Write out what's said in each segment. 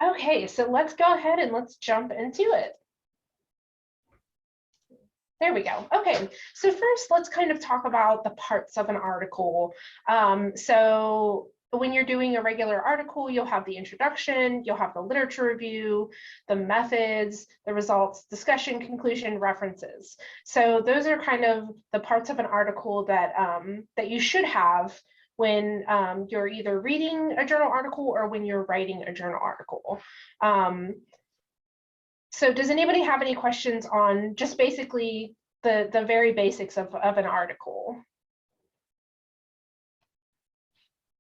Okay, so let's go ahead and let's jump into it. There we go. Okay, so first let's kind of talk about the parts of an article. So when you're doing a regular article, you'll have the introduction, you'll have the literature review, the methods, the results, discussion, conclusion, references. So those are kind of the parts of an article that, that you should have when you're either reading a journal article or when you're writing a journal article. So does anybody have any questions on just basically the very basics of an article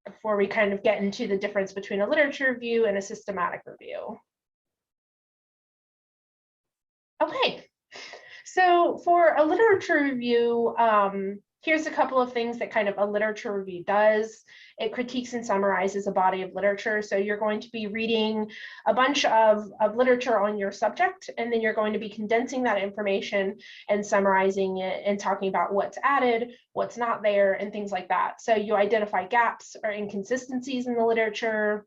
before we kind of get into the difference between a literature review and a systematic review? Okay, so for a literature review, here's a couple of things that kind of a literature review does. It critiques and summarizes a body of literature. So you're going to be reading a bunch of literature on your subject, and then you're going to be condensing that information and summarizing it and talking about what's added, what's not there, and things like that. So you identify gaps or inconsistencies in the literature.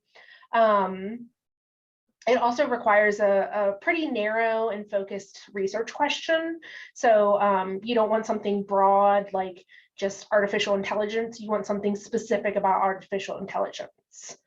It also requires a pretty narrow and focused research question. So you don't want something broad like just artificial intelligence. You want something specific about artificial intelligence.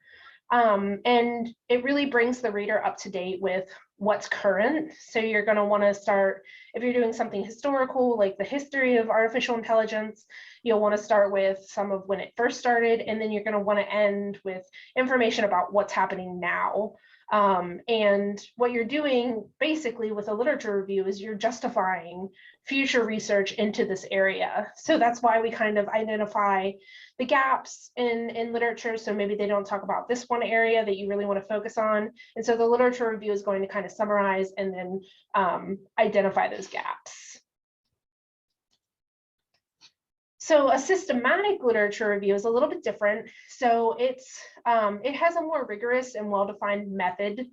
And it really brings the reader up to date with what's current. So you're going to want to start, if you're doing something historical, like the history of artificial intelligence, you'll want to start with some of when it first started, and then you're going to want to end with information about what's happening now. And what you're doing basically with a literature review is you're justifying future research into this area. So that's why we kind of identify the gaps in literature. So maybe they don't talk about this one area that you really want to focus on. And so the literature review is going to kind of summarize and then identify those gaps. So a systematic literature review is a little bit different. So it has a more rigorous and well-defined method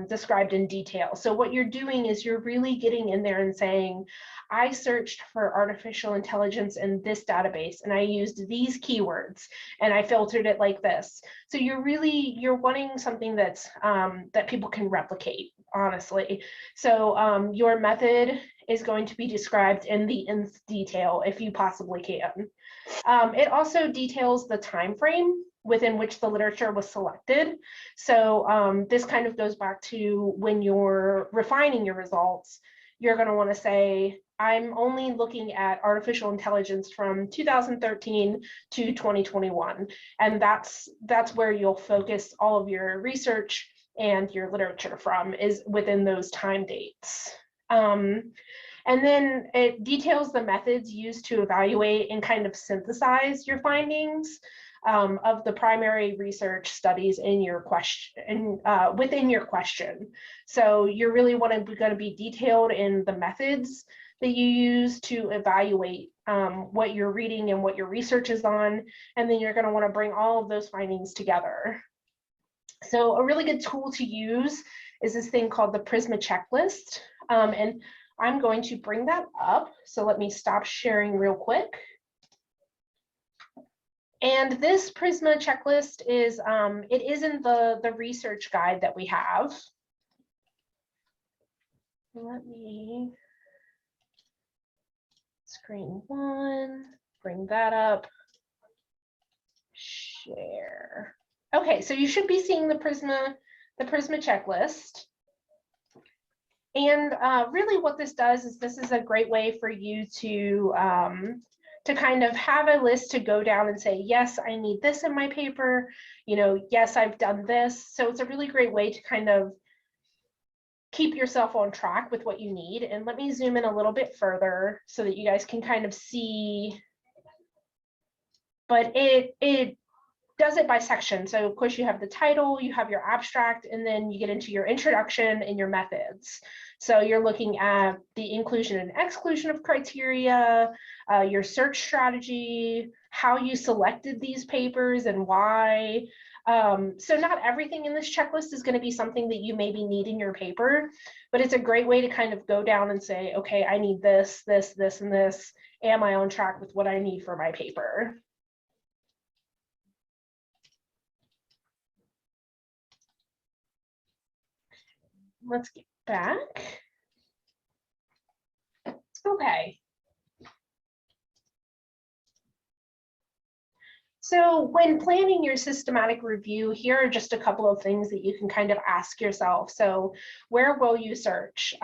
described in detail. So what you're doing is you're really getting in there and saying, I searched for artificial intelligence in this database and I used these keywords and I filtered it like this. So you're wanting something that's that people can replicate, honestly. So your method is going to be described in the nth detail if you possibly can. It also details the time frame within which the literature was selected. So this kind of goes back to when you're refining your results, you're going to want to say, I'm only looking at artificial intelligence from 2013 to 2021. And that's where you'll focus all of your research and your literature from, is within those time dates. And then it details the methods used to evaluate and kind of synthesize your findings of the primary research studies in your question, within your question. So you're really going to be detailed in the methods that you use to evaluate what you're reading and what your research is on. And then you're going to want to bring all of those findings together. So a really good tool to use is this thing called the Prisma checklist. And I'm going to bring that up. So let me stop sharing real quick. And this Prisma checklist is, it is in the research guide that we have. Let me screen one, bring that up, share. Okay, so you should be seeing the Prisma checklist. And really what this does is this is a great way for you to kind of have a list to go down and say, yes, I need this in my paper. You know, yes, I've done this. So it's a really great way to kind of keep yourself on track with what you need. And let me zoom in a little bit further so that you guys can kind of see. But it does it by section. So of course you have the title, you have your abstract, and then you get into your introduction and your methods. So you're looking at the inclusion and exclusion of criteria, your search strategy, how you selected these papers and why. So not everything in this checklist is going to be something that you maybe need in your paper, but it's a great way to kind of go down and say, okay, I need this, this, this, and this. Am I on track with what I need for my paper? let's get back. Okay. So when planning your systematic review, here are just a couple of things that you can kind of ask yourself. So where will you search?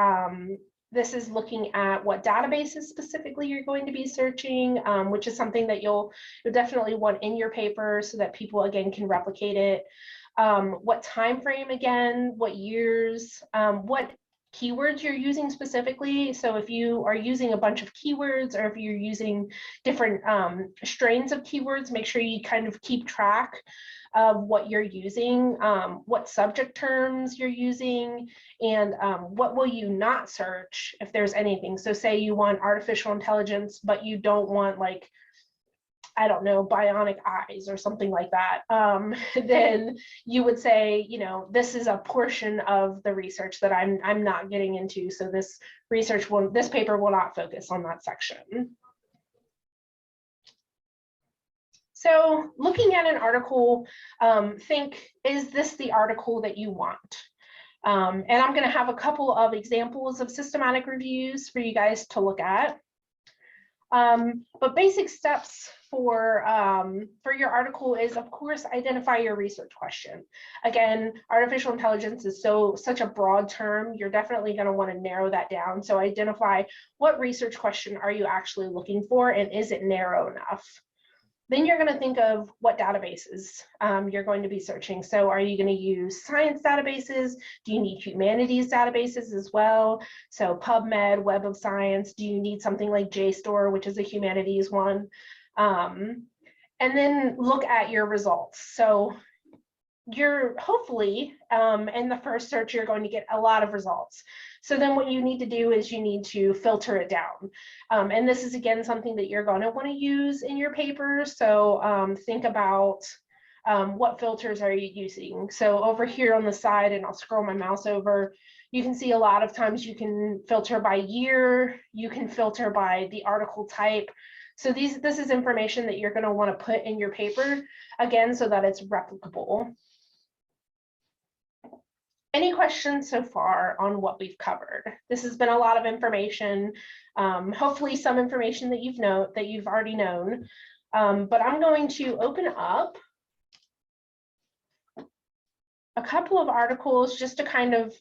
This is looking at what databases specifically you're going to be searching, which is something that you'll definitely want in your paper so that people, again, can replicate it. What time frame, again, what years, what keywords you're using specifically. So if you are using a bunch of keywords, or if you're using different strains of keywords, make sure you kind of keep track of what you're using, what subject terms you're using, and what will you not search if there's anything. So say you want artificial intelligence, but you don't want, like, I don't know, bionic eyes or something like that, then you would say, you know, this is a portion of the research that I'm not getting into. So this paper will not focus on that section. So looking at an article, think, is this the article that you want? And I'm going to have a couple of examples of systematic reviews for you guys to look at. But basic steps for your article is, of course, identify your research question. Again, artificial intelligence is such a broad term. You're definitely going to want to narrow that down. So identify what research question are you actually looking for, and is it narrow enough? Then you're going to think of what databases you're going to be searching. So are you going to use science databases? Do you need humanities databases as well? So PubMed, Web of Science. Do you need something like JSTOR, which is a humanities one? And then look at your results. So you're hopefully in the first search, you're going to get a lot of results. So then what you need to do is you need to filter it down. And this is, again, something that you're going to want to use in your paper. So think about what filters are you using. So over here on the side, and I'll scroll my mouse over, you can see a lot of times you can filter by year, you can filter by the article type. So this is information that you're going to want to put in your paper, again, so that it's replicable. Any questions so far on what we've covered? This has been a lot of information, hopefully some information that you've already known, but I'm going to open up a couple of articles just to kind of,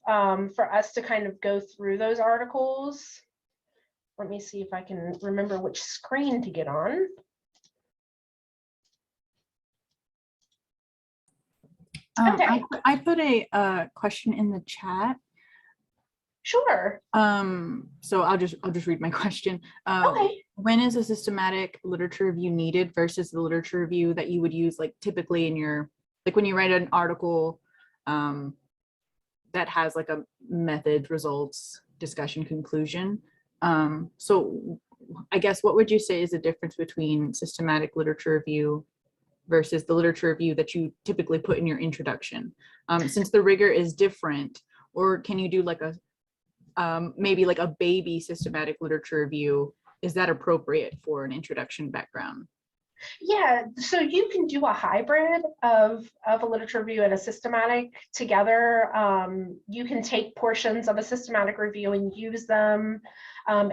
for us to kind of go through those articles. Let me see if I can remember which screen to get on. Okay. I put a question in the chat. Sure. So I'll just read my question. Okay. When is a systematic literature review needed versus the literature review that you would use, like, typically in your, like, when you write an article that has like a method, results, discussion, conclusion? So I guess what would you say is the difference between systematic literature review versus the literature review that you typically put in your introduction, since the rigor is different? Or can you do like a maybe like a baby systematic literature review? Is that appropriate for an introduction background? Yeah, so you can do a hybrid of a literature review and a systematic together. You can take portions of a systematic review and use them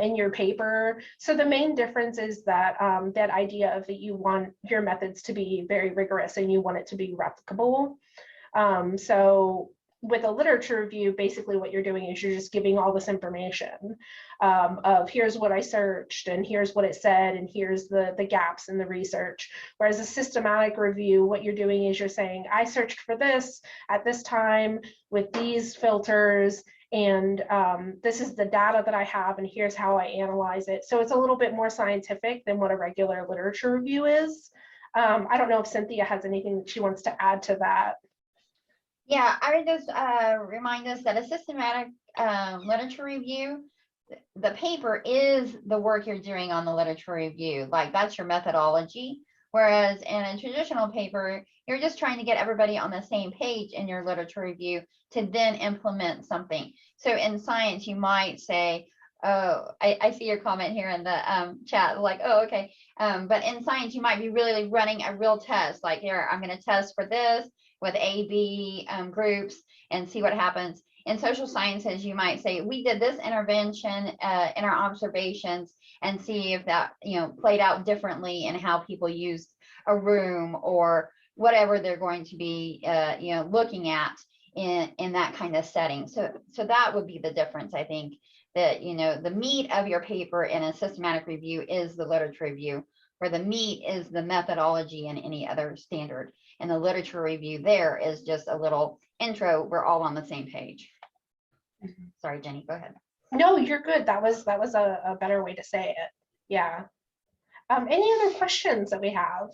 in your paper. So the main difference is that that idea of that you want your methods to be very rigorous and you want it to be replicable. So with a literature review, basically what you're doing is you're just giving all this information of here's what I searched and here's what it said and here's the gaps in the research. Whereas a systematic review, what you're doing is you're saying, I searched for this at this time with these filters, and this is the data that I have, and here's how I analyze it. So it's a little bit more scientific than what a regular literature review is. I don't know if Cynthia has anything that she wants to add to that. Yeah, I would just remind us that a systematic literature review, the paper is the work you're doing on the literature review. Like, that's your methodology. Whereas in a traditional paper, you're just trying to get everybody on the same page in your literature review to then implement something. So in science, you might say, oh, I see your comment here in the chat, like, oh, okay. But in science, you might be really running a real test. Like, here, I'm going to test for this. with A/B groups and see what happens. In social sciences, you might say, we did this intervention in our observations and see if that, played out differently in how people used a room or whatever they're going to be, looking at in that kind of setting. So that would be the difference, I think, that, the meat of your paper in a systematic review is the literature review, where the meat is the methodology and any other standard. And the literature review there is just a little intro. We're all on the same page. Sorry, Jenny, go ahead. No, you're good. That was a better way to say it. Yeah. Any other questions that we have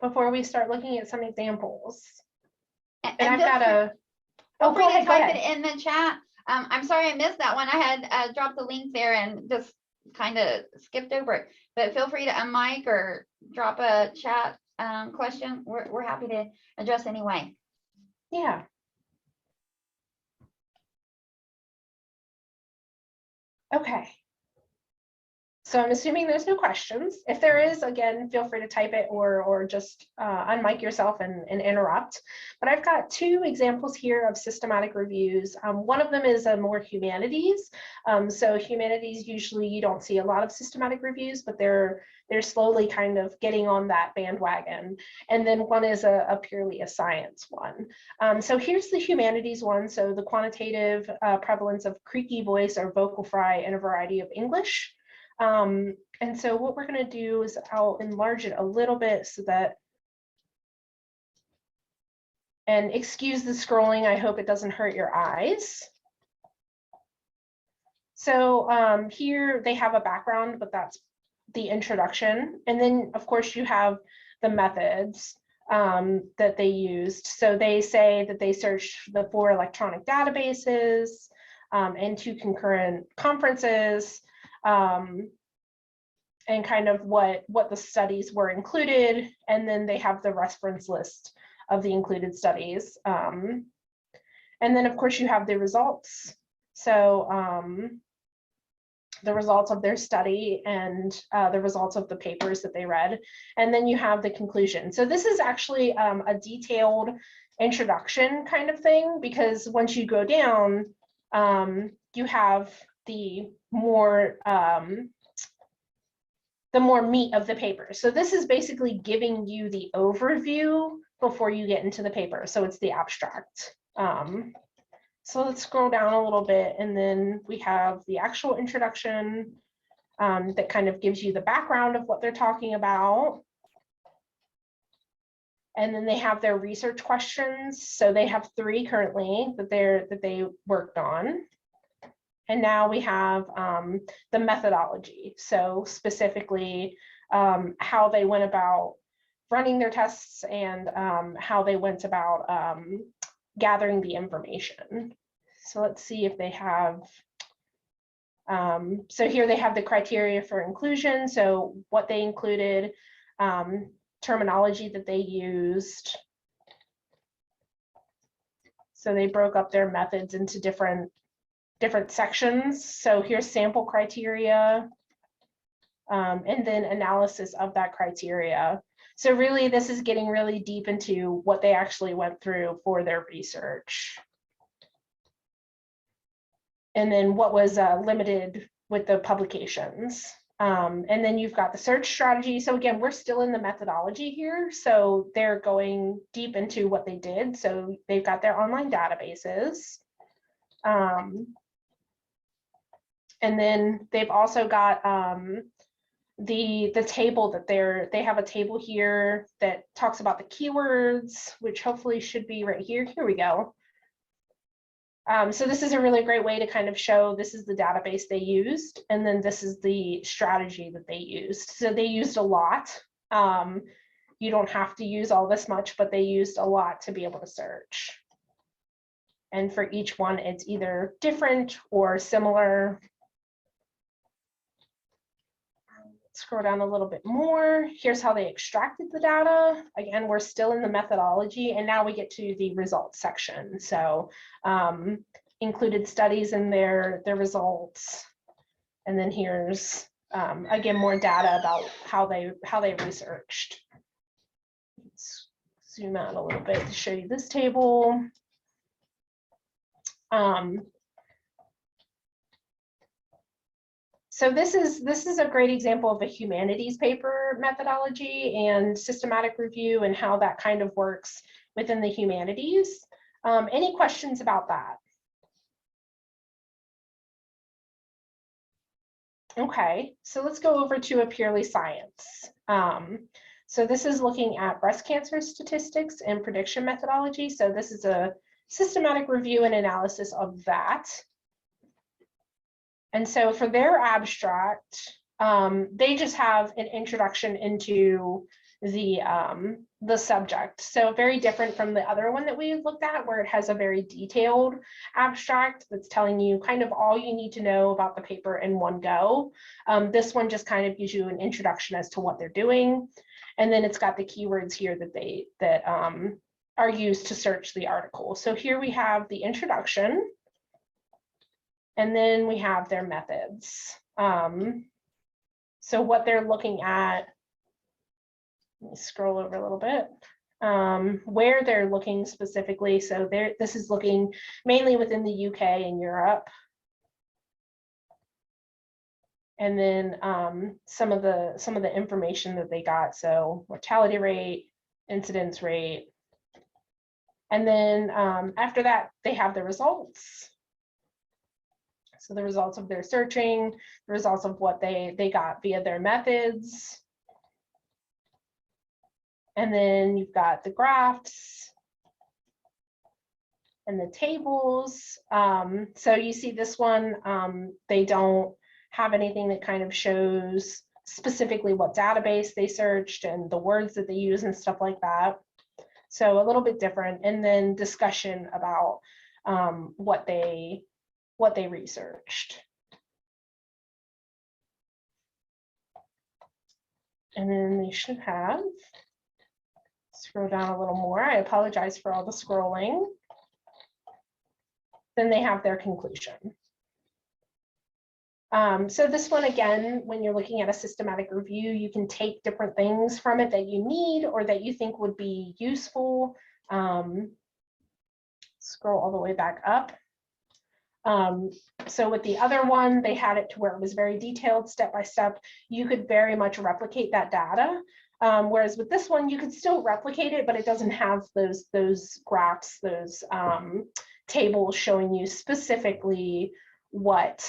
before we start looking at some examples? And I've got a. Oh, go ahead. Type it in the chat. I'm sorry I missed that one. I had dropped the link there and just kind of skipped over it. But feel free to unmic or drop a chat question. We're happy to address anyway. Yeah. Okay. So I'm assuming there's no questions. If there is, again, feel free to type it or just unmic yourself and interrupt. But I've got two examples here of systematic reviews. One of them is a more humanities. So humanities, usually you don't see a lot of systematic reviews, but they're slowly kind of getting on that bandwagon. And then one is a purely a science one. So here's the humanities one. So the quantitative prevalence of creaky voice or vocal fry in a variety of English. And so what we're going to do is I'll enlarge it a little bit so that, and excuse the scrolling, I hope it doesn't hurt your eyes. So here they have a background, but that's the introduction. And then of course you have the methods that they used. So they say that they searched the 4 electronic databases and 2 concurrent conferences. And kind of what the studies were included, and then they have the reference list of the included studies. And then of course you have the results. So the results of their study and the results of the papers that they read. And then you have the conclusion. So this is actually a detailed introduction kind of thing, because once you go down, you have the more meat of the paper. So this is basically giving you the overview before you get into the paper. So it's the abstract. So let's scroll down a little bit, and then we have the actual introduction that kind of gives you the background of what they're talking about. And then they have their research questions. So they have 3 currently that they worked on. And now we have the methodology. So specifically how they went about running their tests and how they went about gathering the information. So let's see if they have, so here they have the criteria for inclusion. So what they included, terminology that they used. So they broke up their methods into different sections. So here's sample criteria, and then analysis of that criteria. So really, this is getting really deep into what they actually went through for their research. And then what was limited with the publications. And then you've got the search strategy. So again, we're still in the methodology here. So they're going deep into what they did. So they've got their online databases. And then they've also got the table that they have a table here that talks about the keywords, which hopefully should be right here. Here we go. So this is a really great way to kind of show this is the database they used, and then this is the strategy that they used. So they used a lot. You don't have to use all this much, but they used a lot to be able to search. And for each one, it's either different or similar. Scroll down a little bit more. Here's how they extracted the data. Again, we're still in the methodology, and now we get to the results section. So included studies in their results. And then here's again more data about how they researched. Let's zoom out a little bit to show you this table. So this is a great example of a humanities paper methodology and systematic review and how that kind of works within the humanities. Any questions about that? Okay, so let's go over to a purely science. So this is looking at breast cancer statistics and prediction methodology. So this is a systematic review and analysis of that. And so for their abstract, they just have an introduction into the subject. So very different from the other one that we looked at, where it has a very detailed abstract that's telling you kind of all you need to know about the paper in one go. This one just kind of gives you an introduction as to what they're doing. And then it's got the keywords here that are used to search the article. So here we have the introduction. And then we have their methods. So what they're looking at, let me scroll over a little bit, where they're looking specifically. So this is looking mainly within the UK and Europe. And then some of the information that they got. So mortality rate, incidence rate. And then after that, they have the results. So the results of their searching, the results of what they got via their methods. And then you've got the graphs and the tables. So you see this one, they don't have anything that kind of shows specifically what database they searched and the words that they use and stuff like that. So a little bit different. And then discussion about what they researched. And then they should have, scroll down a little more. I apologize for all the scrolling. Then they have their conclusion. So this one, again, when you're looking at a systematic review, you can take different things from it that you need or that you think would be useful. Scroll all the way back up. So with the other one, they had it to where it was very detailed, step by step. You could very much replicate that data. Whereas with this one, you could still replicate it, but it doesn't have those graphs, those tables showing you specifically what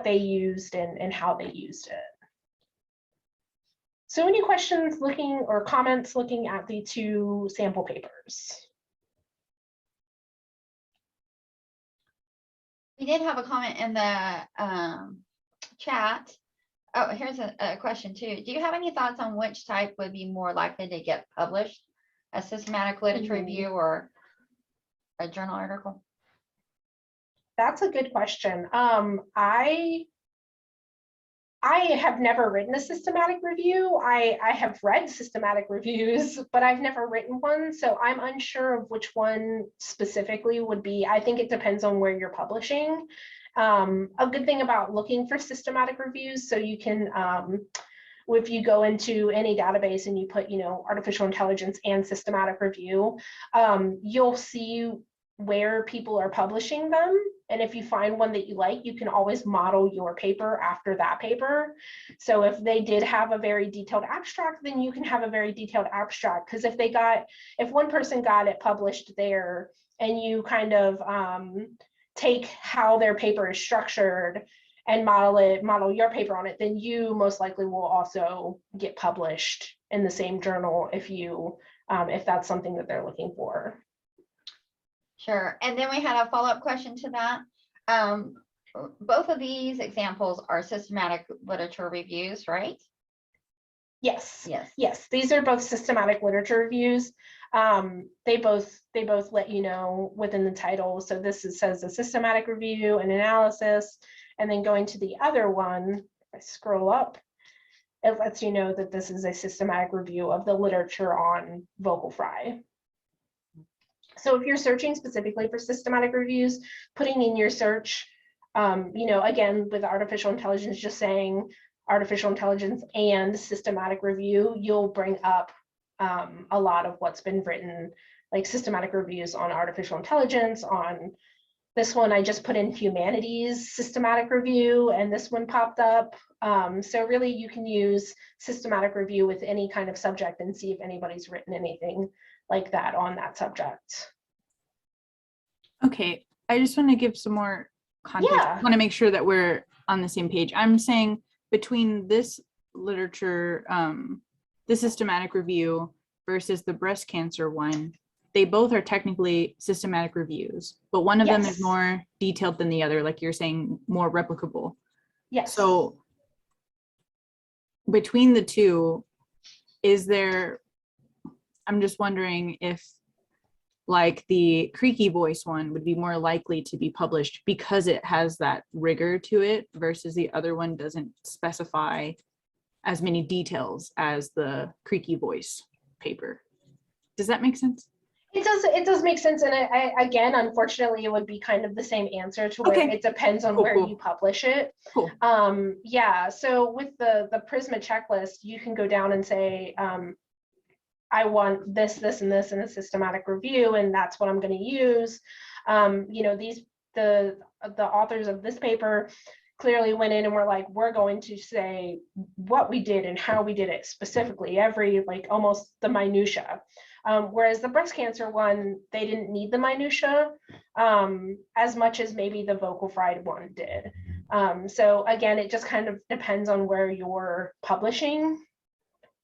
they used and how they used it. So any questions looking or comments looking at the two sample papers? We did have a comment in the chat. Oh, here's a question too. Do you have any thoughts on which type would be more likely to get published? A systematic literature review or a journal article? That's a good question. I have never written a systematic review. I have read systematic reviews, but I've never written one. So I'm unsure of which one specifically would be. I think it depends on where you're publishing. A good thing about looking for systematic reviews, so you can, if you go into any database and you put, artificial intelligence and systematic review, you'll see where people are publishing them. And if you find one that you like, you can always model your paper after that paper. So if they did have a very detailed abstract, then you can have a very detailed abstract. Because if one person got it published there and you kind of take how their paper is structured and model your paper on it, then you most likely will also get published in the same journal if that's something that they're looking for. Sure. And then we had a follow-up question to that. Both of these examples are systematic literature reviews, right? Yes. Yes. Yes. These are both systematic literature reviews. They both let you know within the title. So this says a systematic review and analysis, and then going to the other one, if I scroll up, it lets you know that this is a systematic review of the literature on vocal fry. So if you're searching specifically for systematic reviews, putting in your search, again, with artificial intelligence, just saying artificial intelligence and systematic review, you'll bring up a lot of what's been written, like systematic reviews on artificial intelligence. On this one, I just put in humanities systematic review, and this one popped up. So really, you can use systematic review with any kind of subject and see if anybody's written anything like that on that subject. Okay, I just want to give some more context. Yeah. I want to make sure that we're on the same page. I'm saying between this literature, the systematic review versus the breast cancer one, they both are technically systematic reviews, but one of them is Yes. more detailed than the other, like you're saying, more replicable. Yes. So between the two, is there, I'm just wondering if like the creaky voice one would be more likely to be published because it has that rigor to it versus the other one doesn't specify as many details as the creaky voice paper. Does that make sense? It does make sense. And I again, unfortunately, it would be kind of the same answer to where Okay. it depends on Cool, where cool. you publish it. Cool. Yeah, so with the Prisma checklist, you can go down and say, I want this, this, and this in a systematic review, and that's what I'm going to use. You know, the authors of this paper clearly went in and were like, we're going to say what we did and how we did it specifically, every, like, almost the minutia. Whereas the breast cancer one, they didn't need the minutia as much as maybe the vocal fry one did. So again, it just kind of depends on where you're publishing.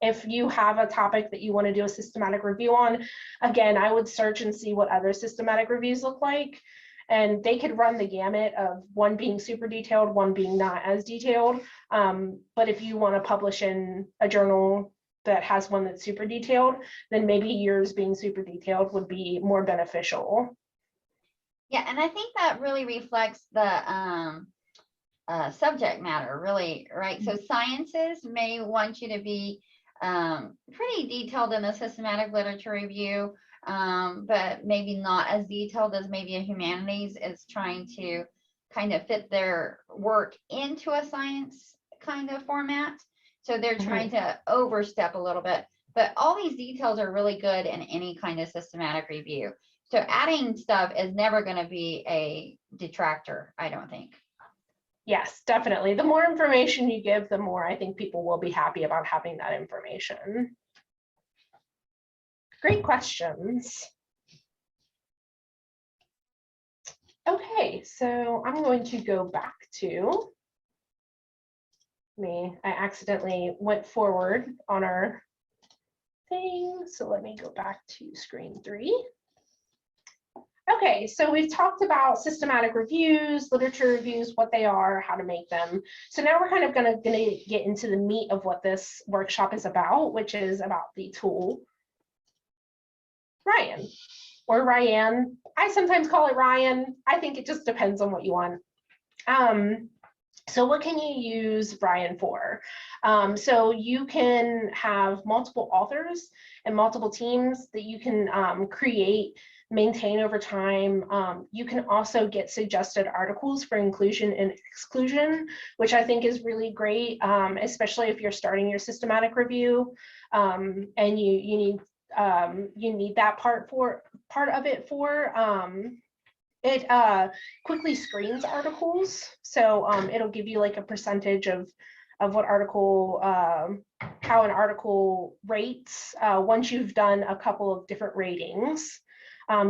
If you have a topic that you want to do a systematic review on, again, I would search and see what other systematic reviews look like. And they could run the gamut of one being super detailed, one being not as detailed. But if you want to publish in a journal that has one that's super detailed, then maybe yours being super detailed would be more beneficial. Yeah, and I think that really reflects the subject matter, really, right? So sciences may want you to be pretty detailed in the systematic literature review, but maybe not as detailed as maybe a humanities is trying to kind of fit their work into a science kind of format. So they're trying to overstep a little bit, but all these details are really good in any kind of systematic review. So adding stuff is never going to be a detractor, I don't think. Yes, definitely. The more information you give, the more I think people will be happy about having that information. Great questions. Okay, so I'm going to go back to me. I accidentally went forward on our thing. So let me go back to screen 3. Okay, so we've talked about systematic reviews, literature reviews, what they are, how to make them. So now we're kind of gonna get into the meat of what this workshop is about, which is about the tool Rayyan, or Rayyan. I sometimes call it Rayyan. I think it just depends on what you want. So what can you use Rayyan for? So you can have multiple authors and multiple teams that you can create, maintain over time. You can also get suggested articles for inclusion and exclusion, which I think is really great, especially if you're starting your systematic review and you need that part of it for. It quickly screens articles, so it'll give you like a percentage of what article, how an article rates once you've done a couple of different ratings.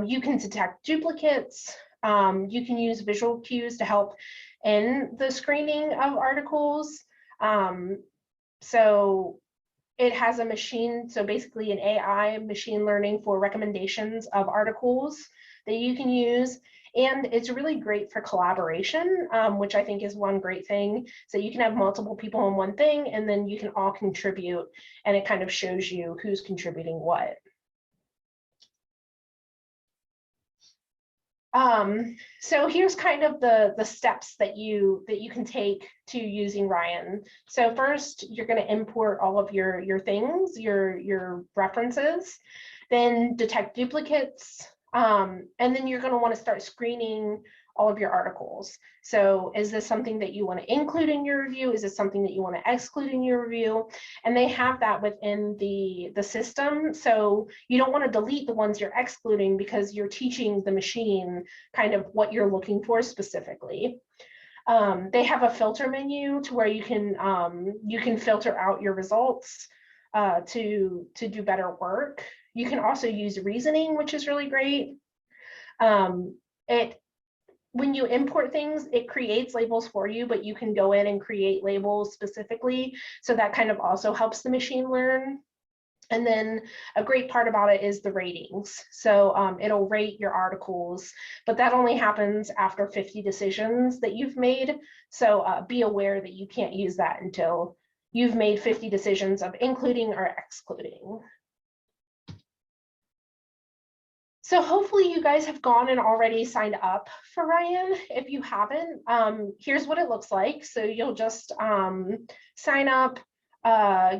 You can detect duplicates. You can use visual cues to help in the screening of articles. So it has a machine, so basically an AI machine learning for recommendations of articles that you can use. And it's really great for collaboration, which I think is one great thing. So you can have multiple people on one thing, and then you can all contribute, and it kind of shows you who's contributing what. So here's kind of the steps that you can take to using Rayyan. So first, you're going to import all of your things, your references, then detect duplicates, and then you're going to want to start screening all of your articles. So is this something that you want to include in your review? Is this something that you want to exclude in your review? And they have that within the system. So you don't want to delete the ones you're excluding because you're teaching the machine kind of what you're looking for specifically. They have a filter menu to where you can filter out your results to do better work. You can also use reasoning, which is really great. When you import things, it creates labels for you, but you can go in and create labels specifically. So that kind of also helps the machine learn. And then a great part about it is the ratings. So it'll rate your articles, but that only happens after 50 decisions that you've made. So be aware that you can't use that until you've made 50 decisions of including or excluding. So hopefully you guys have gone and already signed up for Rayyan. If you haven't, here's what it looks like. So you'll just sign up,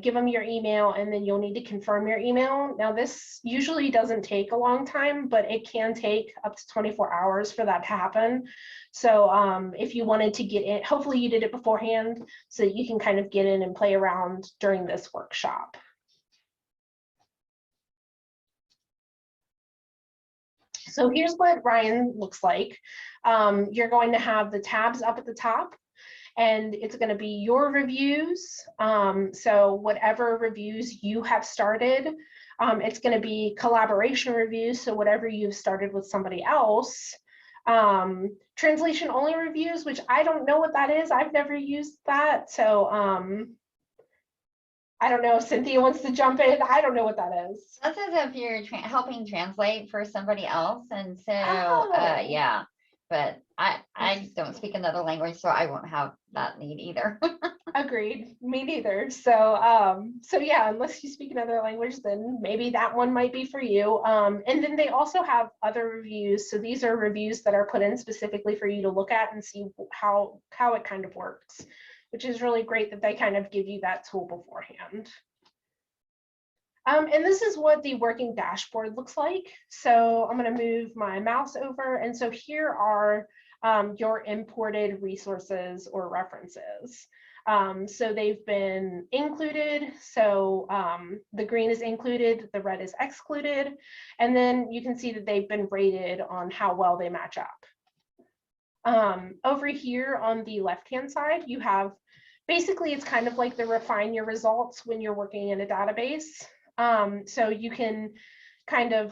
give them your email, and then you'll need to confirm your email. Now this usually doesn't take a long time, but it can take up to 24 hours for that to happen. So if you wanted to get in, hopefully you did it beforehand so that you can kind of get in and play around during this workshop. So here's what Rayyan looks like. You're going to have the tabs up at the top, and it's going to be your reviews. So whatever reviews you have started, it's going to be collaboration reviews. So whatever you've started with somebody else. Translation only reviews, which I don't know what that is. I've never used that. So I don't know if Cynthia wants to jump in. I don't know what that is. That's as if you're helping translate for somebody else. And so, yeah, but I don't speak another language, so I won't have that need either. Agreed. Me neither. So, so yeah, unless you speak another language, then maybe that one might be for you. And then they also have other reviews. So these are reviews that are put in specifically for you to look at and see how it kind of works, which is really great that they kind of give you that tool beforehand. And this is what the working dashboard looks like. So I'm going to move my mouse over. And so here are your imported resources or references. So they've been included. So the green is included, the red is excluded. And then you can see that they've been rated on how well they match up. Over here on the left-hand side, you have basically it's kind of like the refine your results when you're working in a database. So you can kind of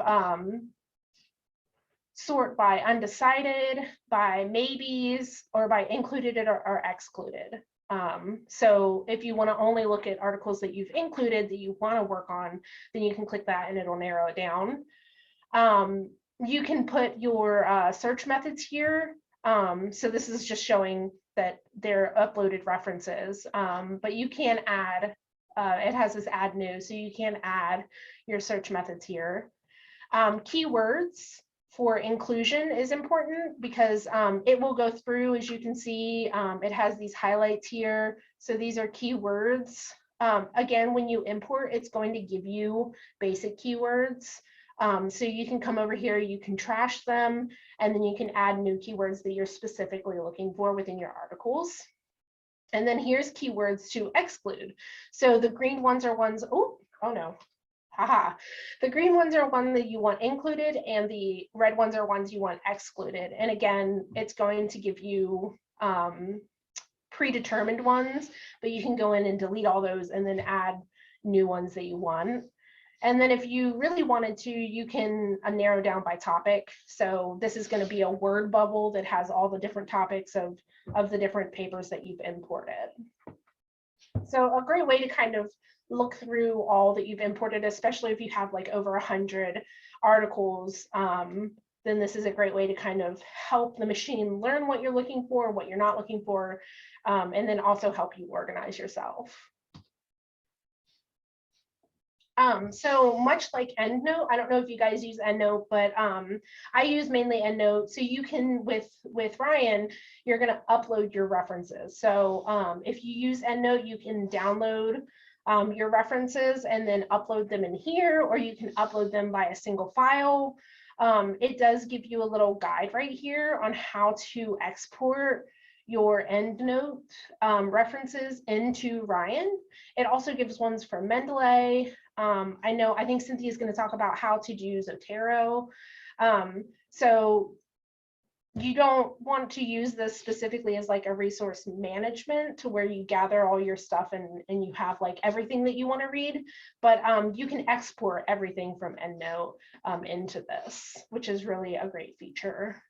sort by undecided, by maybes, or by included or excluded. So if you want to only look at articles that you've included that you want to work on, then you can click that and it'll narrow it down. You can put your search methods here. So this is just showing that they're uploaded references, but you can add, it has this add new, so you can add your search methods here. Keywords for inclusion is important because it will go through, as you can see, it has these highlights here. So these are keywords. Again, when you import, it's going to give you basic keywords. So you can come over here, you can trash them, and then you can add new keywords that you're specifically looking for within your articles. And then here's keywords to exclude. So the green ones are ones, oh no, haha. The green ones are one that you want included, and the red ones are ones you want excluded. And again, it's going to give you predetermined ones, but you can go in and delete all those and then add new ones that you want. And then if you really wanted to, you can narrow down by topic. So this is going to be a word bubble that has all the different topics of the different papers that you've imported. So a great way to kind of look through all that you've imported, especially if you have like over 100 articles, then this is a great way to kind of help the machine learn what you're looking for, what you're not looking for, and then also help you organize yourself. So much like EndNote, I don't know if you guys use EndNote, but I use mainly EndNote. So you can, with Rayyan, you're going to upload your references. So if you use EndNote, you can download your references and then upload them in here, or you can upload them by a single file. it does give you a little guide right here on how to export your EndNote references into Rayyan. It also gives ones for Mendeley. I think Cynthia is going to talk about how to do Zotero. So you don't want to use this specifically as like a resource management to where you gather all your stuff and you have like everything that you want to read, but you can export everything from EndNote into this, which is really a great feature.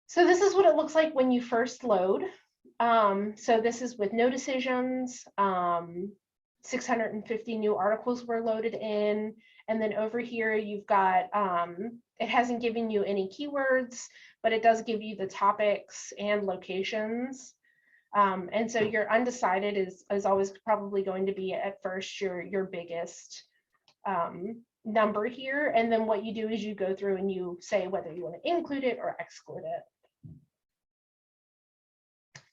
So this is what it looks like when you first load. So this is with no decisions. 650 new articles were loaded in. And then over here, you've got, it hasn't given you any keywords, but it does give you the topics and locations. And so your undecided is always probably going to be at first your biggest number here. And then what you do is you go through and you say whether you want to include it or exclude it.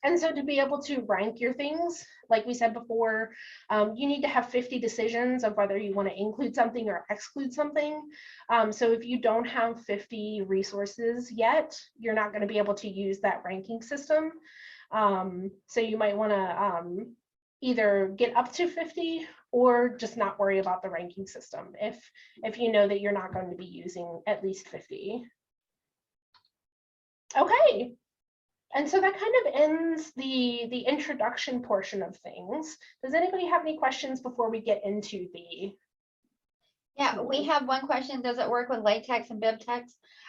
And so to be able to rank your things, like we said before, you need to have 50 decisions of whether you want to include something or exclude something. So if you don't have 50 resources yet, you're not going to be able to use that ranking system. So you might want to either get up to 50 or just not worry about the ranking system if you know that you're not going to be using at least 50. Okay. And so that kind of ends the introduction portion of things. Does anybody have any questions before we get into the? Yeah, we have one question. Does it work with latex and BibTeX?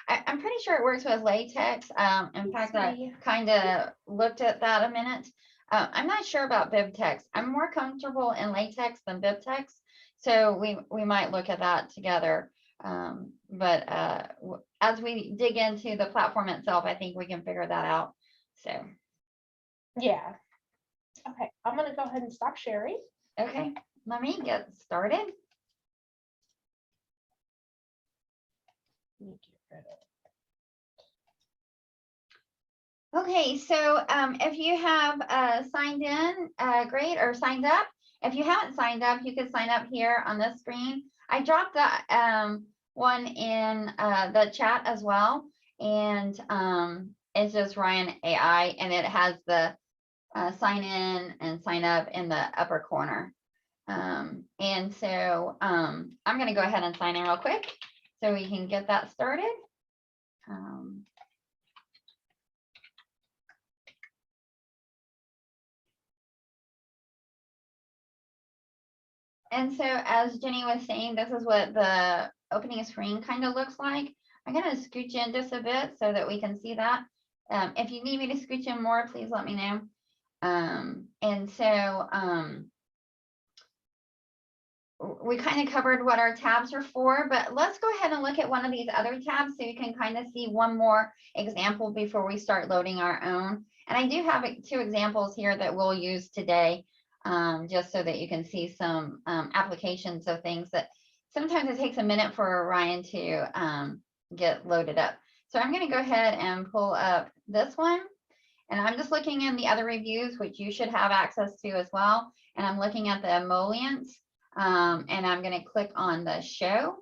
I'm pretty sure it works with latex. In fact, I kind of looked at that a minute. I'm not sure about BibTeX. I'm more comfortable in latex than BibTeX. So we might look at that together. But as we dig into the platform itself, I think we can figure that out. So, yeah. Okay, I'm going to go ahead and stop sharing. Okay, let me get started. Okay, so if you have signed in, great, or signed up. If you haven't signed up, you can sign up here on this screen. I dropped that one in the chat as well, and it's just Rayyan AI, and it has the sign in and sign up in the upper corner. And so I'm going to go ahead and sign in real quick so we can get that started. And so as Jenny was saying, this is what the opening screen kind of looks like. I'm going to scooch in just a bit so that we can see that. If you need me to scooch in more, please let me know. And so we kind of covered what our tabs are for, but let's go ahead and look at one of these other tabs so you can kind of see one more example before we start loading our own. And I do have 2 examples here that we'll use today, just so that you can see some applications of things that sometimes it takes a minute for Rayyan to get loaded up. So I'm going to go ahead and pull up this one, and I'm just looking in the other reviews, which you should have access to as well. And I'm looking at the emollients, and I'm going to click on the show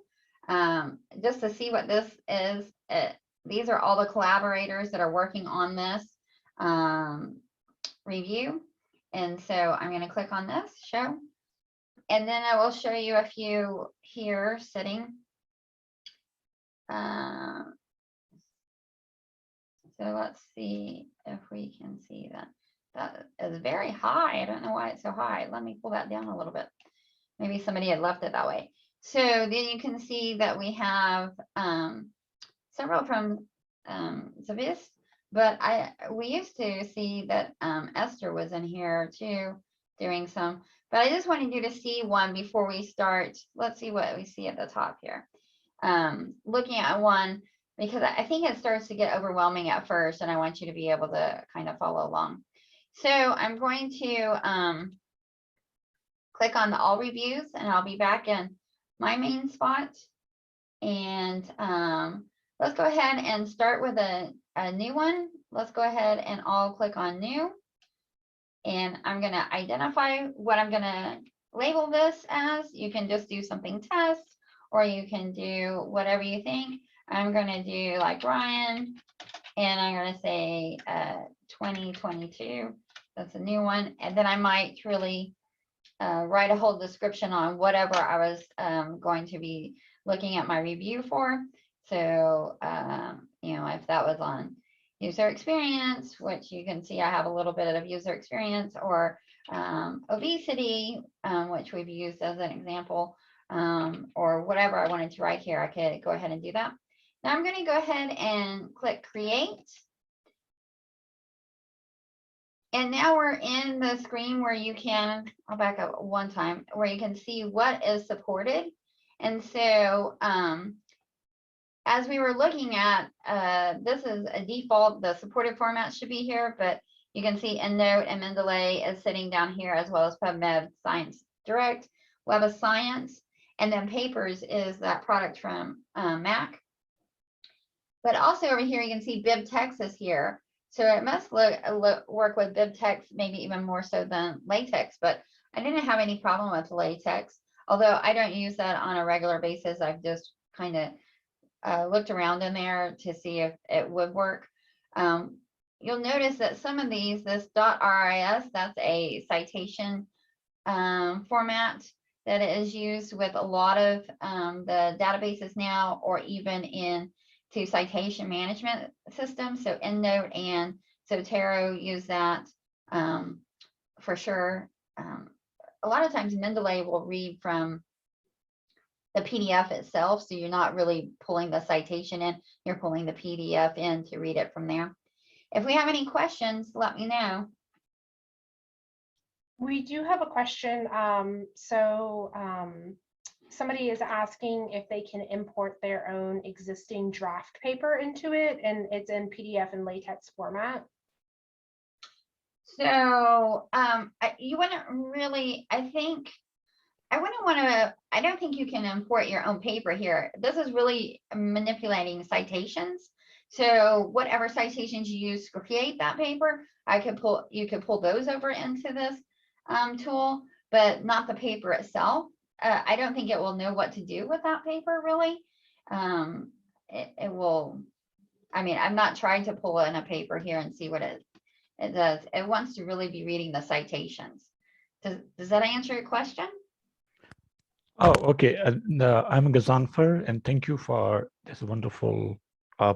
just to see what this is. These are all the collaborators that are working on this review. And so I'm going to click on this show, and then I will show you a few here sitting. So let's see if we can see that. That is very high. I don't know why it's so high. Let me pull that down a little bit. Maybe somebody had left it that way. So then you can see that we have several from Zavis, but we used to see that Esther was in here too doing some, but I just wanted you to see one before we start. Let's see what we see at the top here. Looking at one, because I think it starts to get overwhelming at first, and I want you to be able to kind of follow along. So I'm going to click on the all reviews, and I'll be back in my main spot. And let's go ahead and start with a new one. Let's go ahead and all click on new. And I'm going to identify what I'm going to label this as. You can just do something test, or you can do whatever you think. I'm going to do like Ryan, and I'm going to say 2022. That's a new one. And then I might really write a whole description on whatever I was going to be looking at my review for. So, you know, if that was on user experience, which you can see I have a little bit of user experience, or obesity, which we've used as an example, or whatever I wanted to write here, I could go ahead and do that. Now I'm going to go ahead and click create. And now we're in the screen where you can, I'll back up one time, where you can see what is supported. And so as we were looking at, this is a default, the supported format should be here, but you can see EndNote and Mendeley is sitting down here, as well as PubMed, Science Direct, Web of Science, and then Papers is that product from Mac. But also over here, you can see BibTeX is here. So it must work with BibTeX, maybe even more so than LaTeX, but I didn't have any problem with LaTeX, although I don't use that on a regular basis. I've just kind of looked around in there to see if it would work. You'll notice that some of these, this .ris, that's a citation format that is used with a lot of the databases now, or even in to citation management systems. So EndNote and Zotero use that for sure. A lot of times Mendeley will read from the PDF itself, so you're not really pulling the citation in, you're pulling the PDF in to read it from there. If we have any questions, let me know. We do have a question. Somebody is asking if they can import their own existing draft paper into it, and it's in PDF and LaTeX format. So you wouldn't really, I don't think you can import your own paper here. This is really manipulating citations. So whatever citations you use to create that paper, you could pull those over into this tool, but not the paper itself. I don't think it will know what to do with that paper, really. It will, I mean, I've not tried to pull in a paper here and see what it does. It wants to really be reading the citations. Does that answer your question? Oh, okay. I'm Gazanfer, and thank you for this wonderful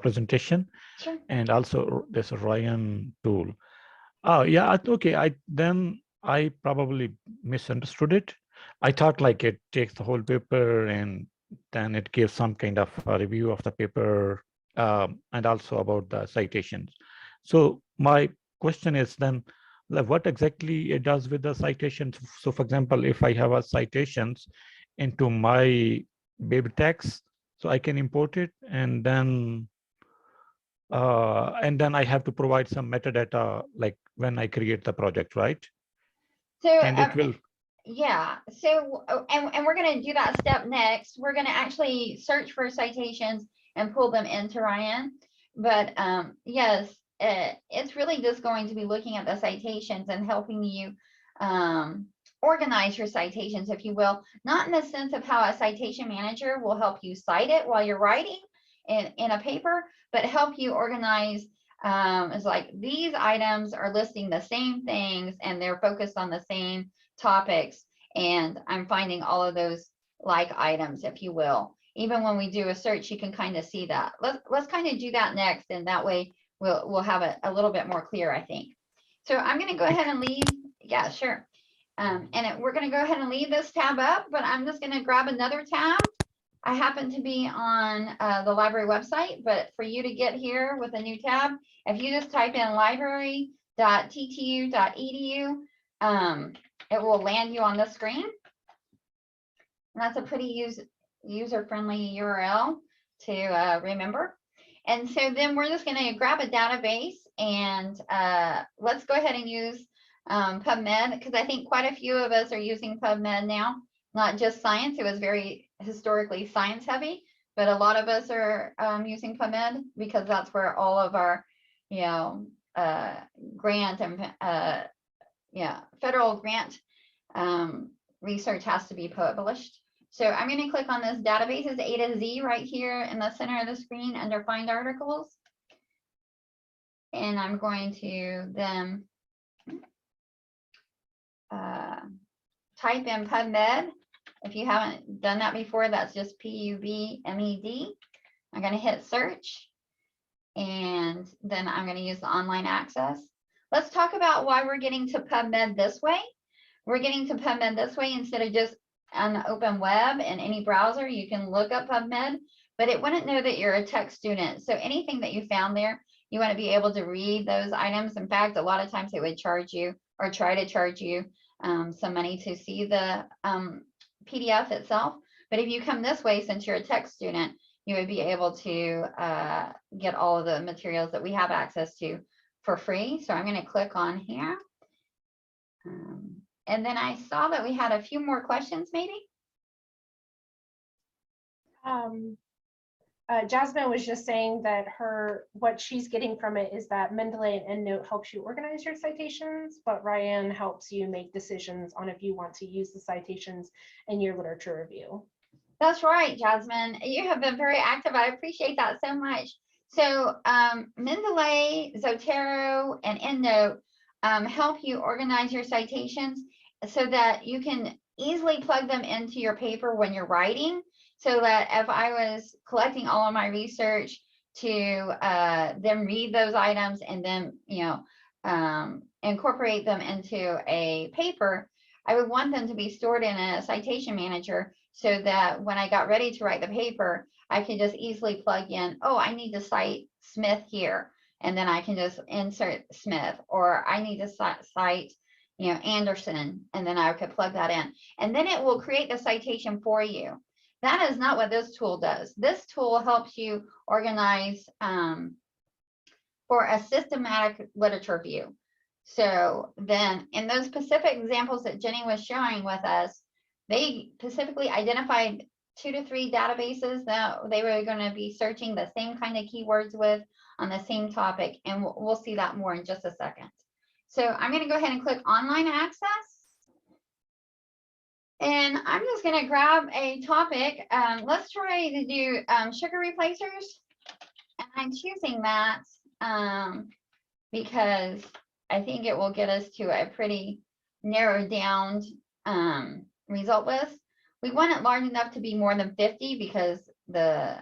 presentation. Sure. And also this Rayyan tool. Oh, yeah. Okay. I probably misunderstood it. I thought like it takes the whole paper and then it gives some kind of a review of the paper and also about the citations. So my question is then, like, what exactly it does with the citations? So for example, if I have a citations into my BibTeX, so I can import it, and then I have to provide some metadata like when I create the project, right? So And it will. Yeah. So and we're going to do that step next. We're going to actually search for citations and pull them into Rayyan. But yes, it's really just going to be looking at the citations and helping you organize your citations, if you will, not in the sense of how a citation manager will help you cite it while you're writing in a paper, but help you organize. It's like these items are listing the same things and they're focused on the same topics, and I'm finding all of those like items, if you will. Even when we do a search, you can kind of see that. Let's kind of do that next, and that way we'll have it a little bit more clear, I think. So I'm going to go ahead and leave. Yeah, sure. We're going to go ahead and leave this tab up, but I'm just going to grab another tab. I happen to be on the library website, but for you to get here with a new tab, if you just type in library.ttu.edu, it will land you on the screen. And that's a pretty user-friendly URL to remember. And so then we're just going to grab a database, and let's go ahead and use PubMed, because I think quite a few of us are using PubMed now, not just science. It was very historically science heavy, but a lot of us are using PubMed because that's where all of our, grant and federal grant research has to be published. So I'm going to click on this databases A to Z right here in the center of the screen under Find Articles. And I'm going to then type in PubMed. If you haven't done that before, that's just PUBMED. I'm going to hit search, and then I'm going to use the online access. Let's talk about why we're getting to PubMed this way. We're getting to PubMed this way instead of just on the open web in any browser. You can look up PubMed, but it wouldn't know that you're a tech student. So anything that you found there, you want to be able to read those items. In fact, a lot of times they would charge you or try to charge you some money to see the PDF itself. But if you come this way, since you're a tech student, you would be able to get all of the materials that we have access to for free. So I'm going to click on here. And then I saw that we had a few more questions, maybe. Jasmine was just saying that what she's getting from it is that Mendeley and EndNote helps you organize your citations, but Rayyan helps you make decisions on if you want to use the citations in your literature review. That's right, Jasmine. You have been very active. I appreciate that so much. So Mendeley, Zotero, and EndNote help you organize your citations so that you can easily plug them into your paper when you're writing. So that if I was collecting all of my research to then read those items and then, incorporate them into a paper, I would want them to be stored in a citation manager so that when I got ready to write the paper, I could just easily plug in, oh, I need to cite Smith here. And then I can just insert Smith, or I need to cite, Anderson, and then I could plug that in. And then it will create the citation for you. That is not what this tool does. This tool helps you organize for a systematic literature review. So then in those specific examples that Jenny was sharing with us, they specifically identified 2 to 3 databases that they were going to be searching the same kind of keywords with on the same topic. And we'll see that more in just a second. So I'm going to go ahead and click online access. And I'm just going to grab a topic. Let's try to do sugar replacers. And I'm choosing that because I think it will get us to a pretty narrowed down result list. We want it large enough to be more than 50 because the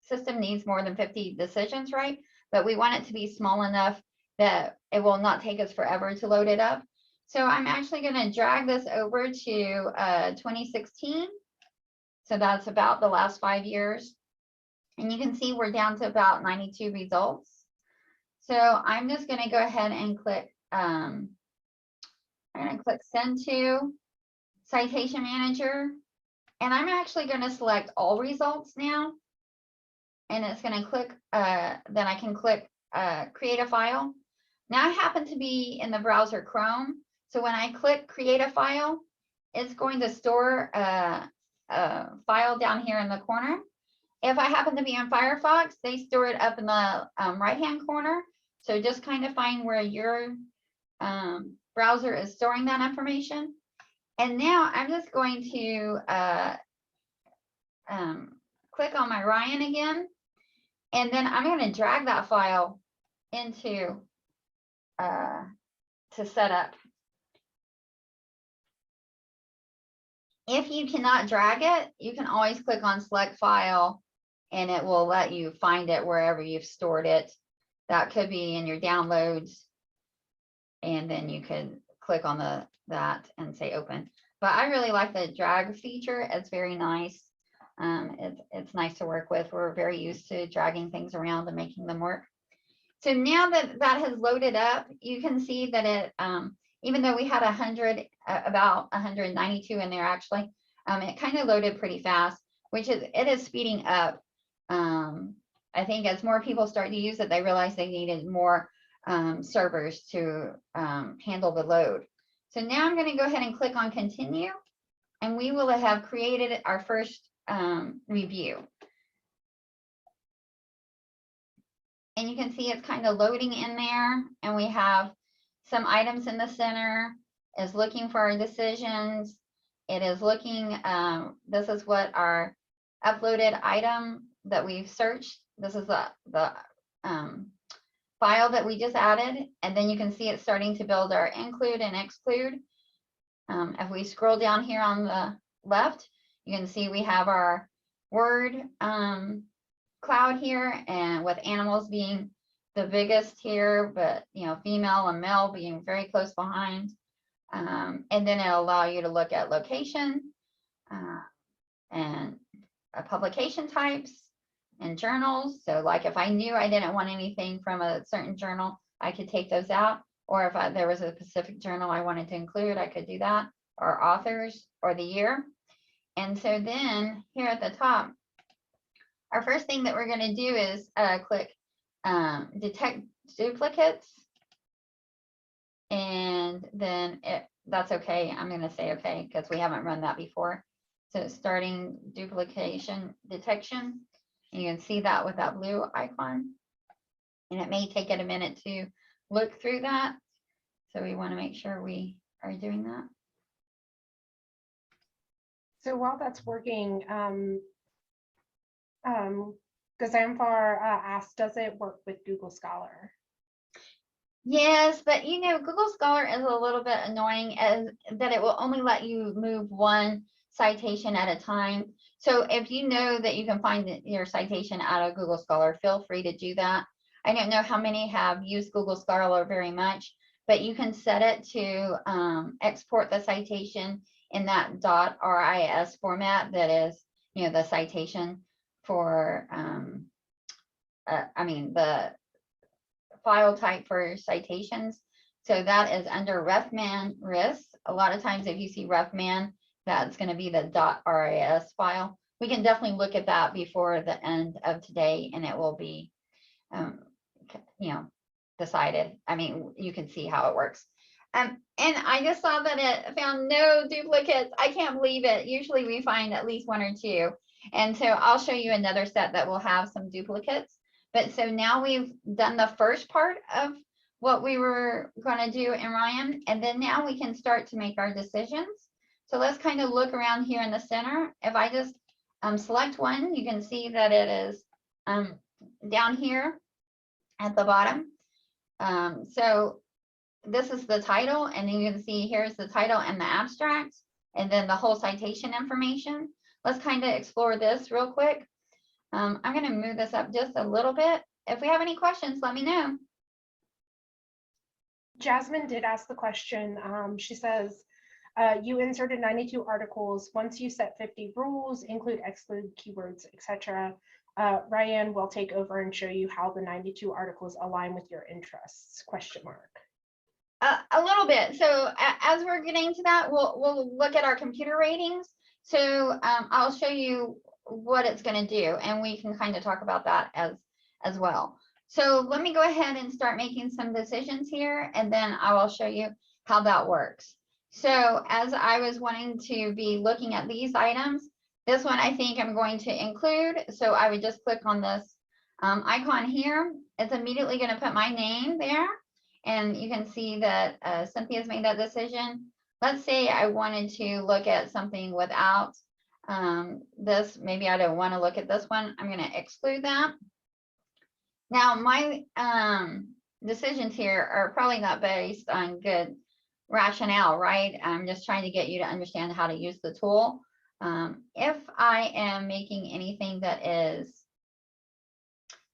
system needs more than 50 decisions, right? But we want it to be small enough that it will not take us forever to load it up. So I'm actually going to drag this over to 2016. So that's about the last 5 years. And you can see we're down to about 92 results. So I'm just going to go ahead and click, I'm going to click send to citation manager. And I'm actually going to select all results now. And it's going to click, then I can click create a file. Now I happen to be in the browser Chrome. So when I click create a file, it's going to store a file down here in the corner. If I happen to be in Firefox, they store it up in the right-hand corner. So just kind of find where your browser is storing that information. And now I'm just going to click on my Rayyan again. And then I'm going to drag that file into to set up. If you cannot drag it, you can always click on select file and it will let you find it wherever you've stored it. That could be in your downloads. And then you could click on that and say open. But I really like the drag feature. It's very nice. It's nice to work with. We're very used to dragging things around and making them work. So now that that has loaded up, you can see that it, even though we had about 192 in there actually, it kind of loaded pretty fast, it is speeding up. I think as more people start to use it, they realize they needed more servers to handle the load. So now I'm going to go ahead and click on continue, and we will have created our first review. And you can see it's kind of loading in there, and we have some items in the center is looking for our decisions, it is looking, this is what our uploaded item that we've searched. This is the file that we just added, and then you can see it starting to build our include and exclude. If we scroll down here on the left, you can see we have our word cloud here, and with animals being the biggest here, but you know, female and male being very close behind. And then it'll allow you to look at location and publication types and journals. So like if I knew I didn't want anything from a certain journal, I could take those out. Or if there was a specific journal I wanted to include, I could do that, or authors or the year. And so then here at the top, our first thing that we're going to do is click detect duplicates. And then that's okay. I'm going to say okay because we haven't run that before. So starting duplication detection. You can see that with that blue icon. And it may take it a minute to look through that. So we want to make sure we are doing that. So while that's working, Gazamfar asked, does it work with Google Scholar? Yes, but you know, Google Scholar is a little bit annoying as that it will only let you move one citation at a time. So if you know that you can find your citation out of Google Scholar, feel free to do that. I don't know how many have used Google Scholar very much, but you can set it to export the citation in that .ris format that is, you know, the citation for, I mean, the file type for citations. So that is under refman RIS. A lot of times if you see refman, that's going to be the .ris file. We can definitely look at that before the end of today, and it will be, you know, decided. I mean, you can see how it works. And I just saw that it found no duplicates. I can't believe it. Usually we find at least one or two. And so I'll show you another set that will have some duplicates. But so now we've done the first part of what we were going to do in Rayyan, and then now we can start to make our decisions. So let's kind of look around here in the center. If I just select one, you can see that it is down here at the bottom. So this is the title, and then you can see here's the title and the abstract, and then the whole citation information. Let's kind of explore this real quick. I'm going to move this up just a little bit. If we have any questions, let me know. Jasmine did ask the question. She says, you inserted 92 articles. Once you set 50 rules, include, exclude, keywords, etc., Rayyan will take over and show you how the 92 articles align with your interests, question mark. A little bit. So as we're getting to that, we'll look at our computer ratings. So I'll show you what it's going to do, and we can kind of talk about that as well. So let me go ahead and start making some decisions here, and then I will show you how that works. So as I was wanting to be looking at these items, this one I think I'm going to include. So I would just click on this icon here. It's immediately going to put my name there. And you can see that Cynthia's made that decision. Let's say I wanted to look at something without this. Maybe I don't want to look at this one. I'm going to exclude that. Now, my decisions here are probably not based on good rationale, right? I'm just trying to get you to understand how to use the tool. If I am making anything that is,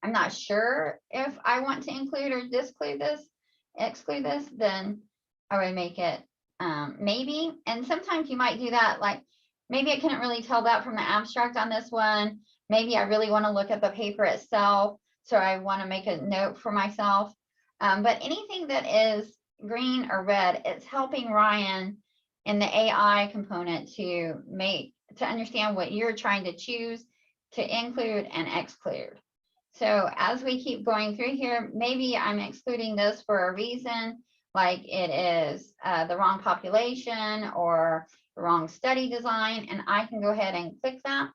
I'm not sure if I want to include or exclude this, then I would make it maybe. And sometimes you might do that, like maybe I couldn't really tell that from the abstract on this one. Maybe I really want to look at the paper itself, so I want to make a note for myself. But anything that is green or red, it's helping Rayyan in the AI component to understand what you're trying to choose to include and exclude. So as we keep going through here, maybe I'm excluding this for a reason, like it is the wrong population or the wrong study design, and I can go ahead and click that.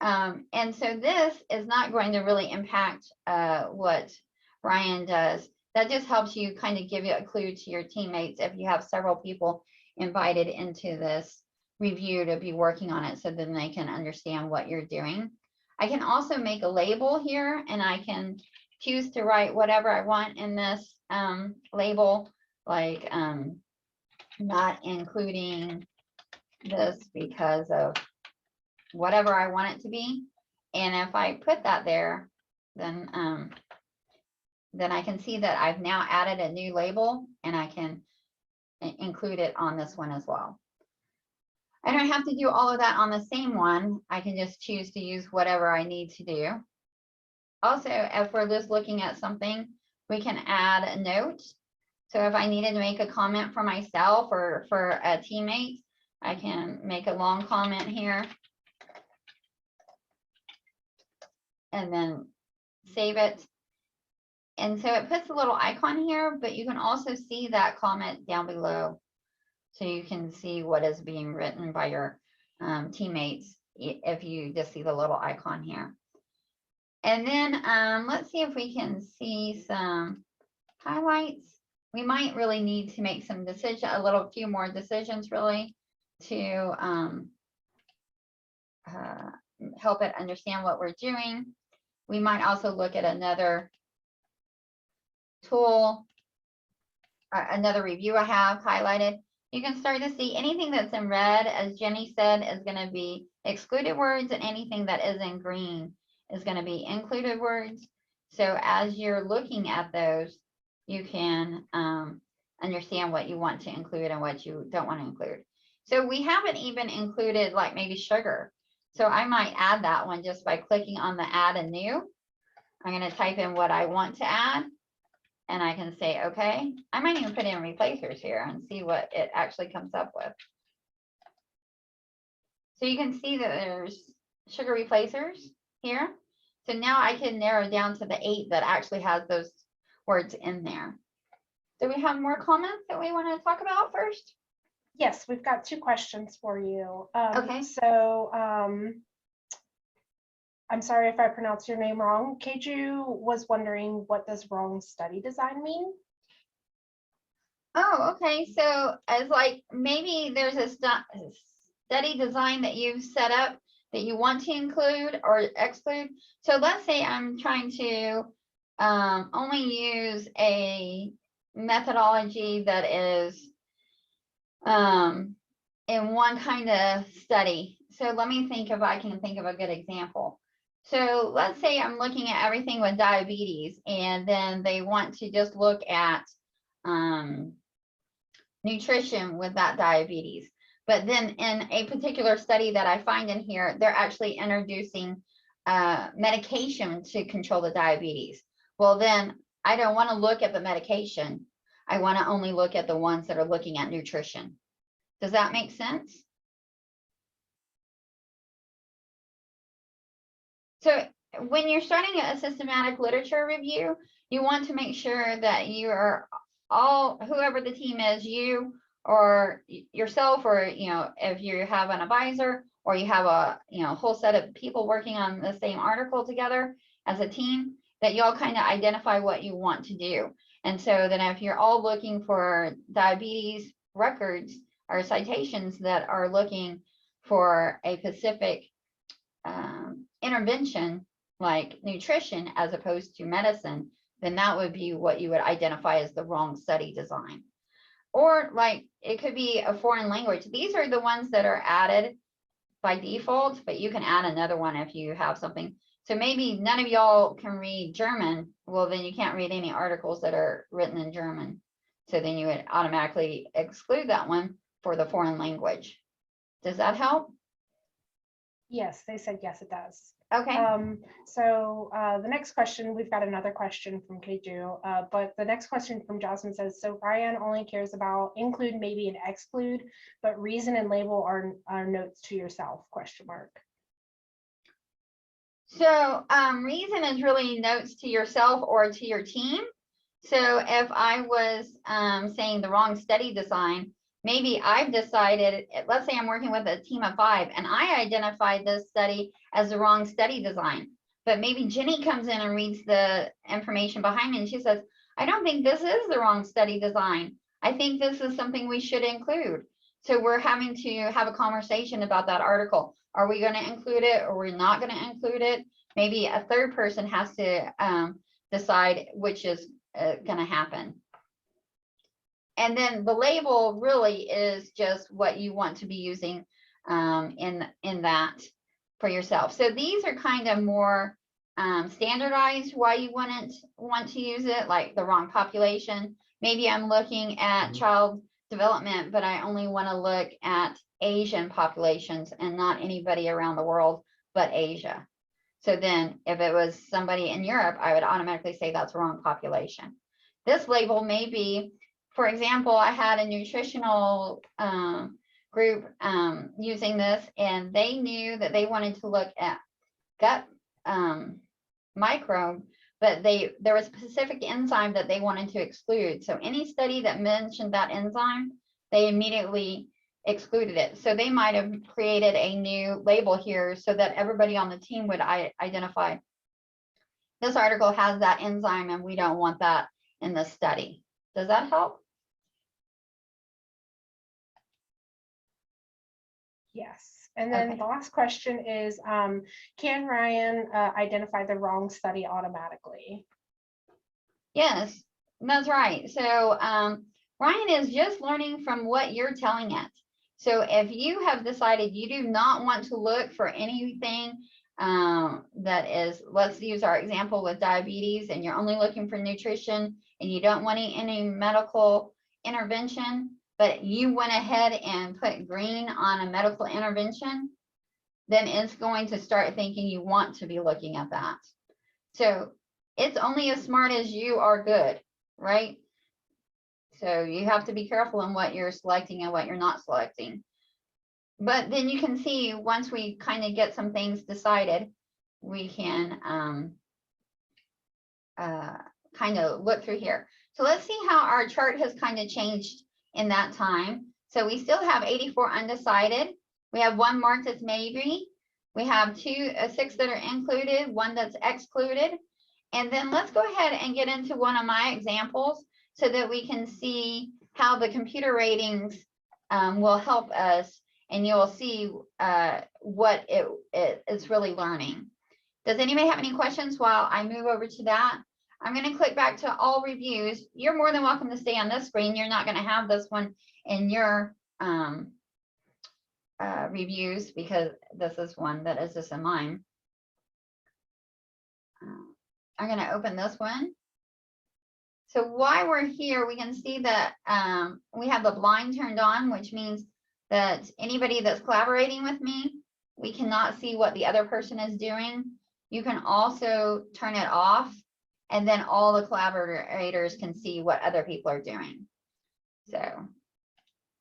And so this is not going to really impact what Rayyan does. That just helps you kind of give you a clue to your teammates if you have several people invited into this review to be working on it so then they can understand what you're doing. I can also make a label here, and I can choose to write whatever I want in this label, like not including this because of whatever I want it to be. And if I put that there, then I can see that I've now added a new label, and I can include it on this one as well. I don't have to do all of that on the same one. I can just choose to use whatever I need to do. Also, if we're just looking at something, we can add a note. So if I needed to make a comment for myself or for a teammate, I can make a long comment here and then save it. And so it puts a little icon here, but you can also see that comment down below. So you can see what is being written by your teammates if you just see the little icon here. And then let's see if we can see some highlights. We might really need to make some decisions, a few more decisions really to help it understand what we're doing. We might also look at another tool, another review I have highlighted. You can start to see anything that's in red, as Jenny said, is going to be excluded words, and anything that is in green is going to be included words. So as you're looking at those, you can understand what you want to include and what you don't want to include. So we haven't even included like maybe sugar. So I might add that one just by clicking on the add a new. I'm going to type in what I want to add. And I can say, okay, I might even put in replacers here and see what it actually comes up with. So you can see that there's sugar replacers here. So now I can narrow down to the 8 that actually has those words in there. Do we have more comments that we want to talk about first? Yes, we've got 2 questions for you. Okay. So I'm sorry if I pronounced your name wrong. Keiju was wondering, what does wrong study design mean? Oh, okay. So as like maybe there's a study design that you've set up that you want to include or exclude. So let's say I'm trying to only use a methodology that is in one kind of study. So let me think if I can think of a good example. So let's say I'm looking at everything with diabetes, and then they want to just look at nutrition with that diabetes. But then in a particular study that I find in here, they're actually introducing medication to control the diabetes. Well, then I don't want to look at the medication. I want to only look at the ones that are looking at nutrition. Does that make sense? So when you're starting a systematic literature review, you want to make sure that you are all, whoever the team is, you or yourself, or if you have an advisor or you have a whole set of people working on the same article together as a team, that you all kind of identify what you want to do. And so then if you're all looking for diabetes records or citations that are looking for a specific intervention like nutrition as opposed to medicine, then that would be what you would identify as the wrong study design. Or like it could be a foreign language. These are the ones that are added by default, but you can add another one if you have something. So maybe none of y'all can read German. Well, then you can't read any articles that are written in German. So then you would automatically exclude that one for the foreign language. Does that help? Yes, they said yes, it does. Okay. So the next question, we've got another question from Keiju, but the next question from Jocelyn says, so Rayyan only cares about include, maybe, and exclude, but reason and label are notes to yourself, question mark. So reason is really notes to yourself or to your team. So if I was saying the wrong study design, maybe I've decided, let's say I'm working with a team of 5 and I identified this study as the wrong study design, but maybe Jenny comes in and reads the information behind me and she says, I don't think this is the wrong study design. I think this is something we should include. So we're having to have a conversation about that article. Are we going to include it or we're not going to include it? Maybe a third person has to decide which is going to happen. And then the label really is just what you want to be using in that for yourself. So these are kind of more standardized why you wouldn't want to use it, like the wrong population. Maybe I'm looking at child development, but I only want to look at Asian populations and not anybody around the world but Asia. So then if it was somebody in Europe, I would automatically say that's the wrong population. This label may be, for example, I had a nutritional group using this, and they knew that they wanted to look at gut microbe, but there was a specific enzyme that they wanted to exclude. So any study that mentioned that enzyme, they immediately excluded it. So they might have created a new label here so that everybody on the team would identify this article has that enzyme and we don't want that in the study. Does that help? Yes. And then Okay. the last question is, can Ryan identify the wrong study automatically? Yes, that's right. So Ryan is just learning from what you're telling it. So if you have decided you do not want to look for anything that is, let's use our example with diabetes, and you're only looking for nutrition and you don't want any medical intervention, but you went ahead and put green on a medical intervention, then it's going to start thinking you want to be looking at that. So it's only as smart as you are good, right? So you have to be careful in what you're selecting and what you're not selecting. But then you can see once we kind of get some things decided, we can kind of look through here. So let's see how our chart has kind of changed in that time. So we still have 84 undecided. We have 1 marked as maybe. We have 6 that are included, 1 that's excluded. And then let's go ahead and get into one of my examples so that we can see how the computer ratings will help us, and you'll see what it is really learning. Does anybody have any questions while I move over to that? I'm going to click back to all reviews. You're more than welcome to stay on this screen. You're not going to have this one in your reviews because this is one that is just in mine. I'm going to open this one. So while we're here, we can see that we have the blind turned on, which means that anybody that's collaborating with me, we cannot see what the other person is doing. You can also turn it off, and then all the collaborators can see what other people are doing. So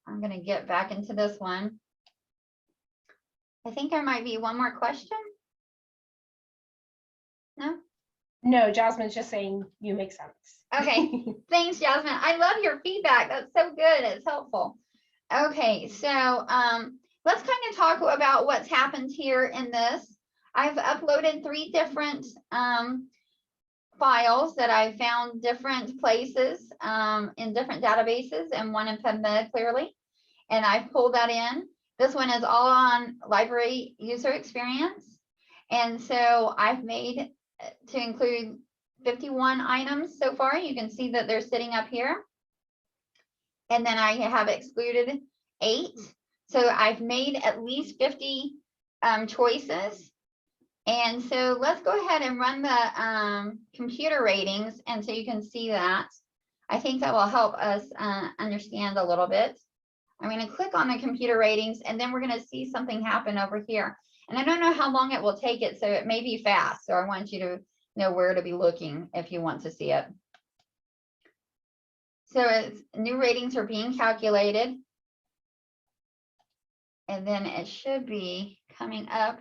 I'm going to get back into this one. I think there might be one more question. No? No, Jasmine's just saying you make sense. Okay, thanks, Jasmine. I love your feedback. That's so good. It's helpful. Okay, so let's kind of talk about what's happened here in this. I've uploaded 3 different files that I found different places in different databases, and one in PubMed clearly. And I've pulled that in. This one is all on library user experience. And so I've made to include 51 items so far. You can see that they're sitting up here. And then I have excluded 8. So I've made at least 50 choices. And so let's go ahead and run the computer ratings. And so you can see that. I think that will help us understand a little bit. I'm going to click on the computer ratings, and then we're going to see something happen over here. And I don't know how long it will take it, so it may be fast. So I want you to know where to be looking if you want to see it. So it's, new ratings are being calculated. And then it should be coming up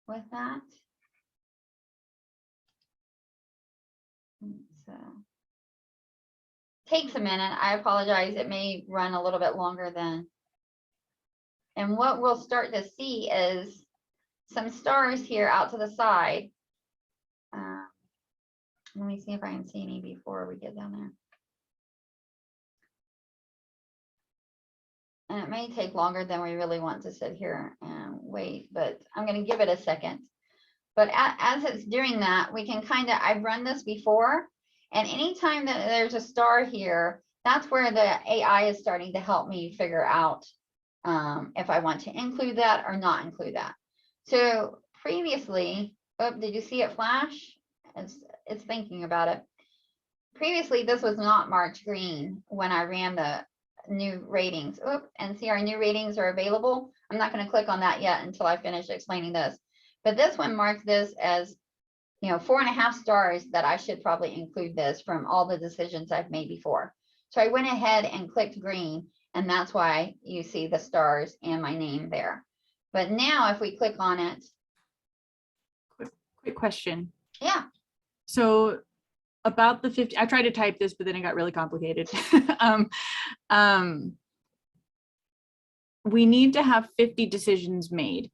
with that. So takes a minute. I apologize. It may run a little bit longer than. And what we'll start to see is some stars here out to the side. Let me see if I can see any before we get down And it may take longer than we really want to sit here and wait, but I'm going to give it a second. But as it's doing that, we can kind of, I've run this before, and anytime that there's a star here, that's where the AI is starting to help me figure out if I want to include that or not include that. So previously, oh, did you see it flash? It's thinking about it. Previously, this was not marked green when I ran the new ratings. Oop, and see our new ratings are available. I'm not going to click on that yet until I finish explaining this. But this one marked this as, you know, 4.5 stars that I should probably include this from all the decisions I've made before. So I went ahead and clicked green, and that's why you see the stars and my name there. But now if we click on it. Quick question. Yeah. So about the 50, I tried to type this, but then it got really complicated. We need to have 50 decisions made.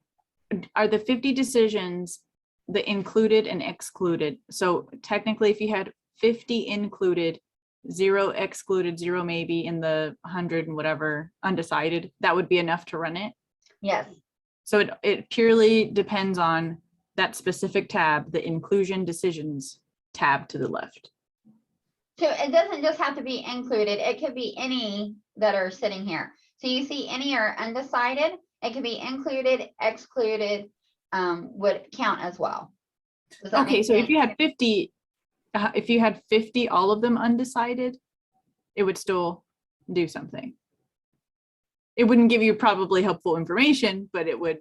Are the 50 decisions the included and excluded? So technically, if you had 50 included, 0 excluded, 0 maybe in the 100 and whatever undecided, that would be enough to run it? Yes. So it purely depends on that specific tab, the inclusion decisions tab to the left. So it doesn't just have to be included. It could be any that are sitting here. So you see any are undecided. It could be included, excluded, would count as well. Okay, so if you had 50, all of them undecided, it would still do something. It wouldn't give you probably helpful information, but it would.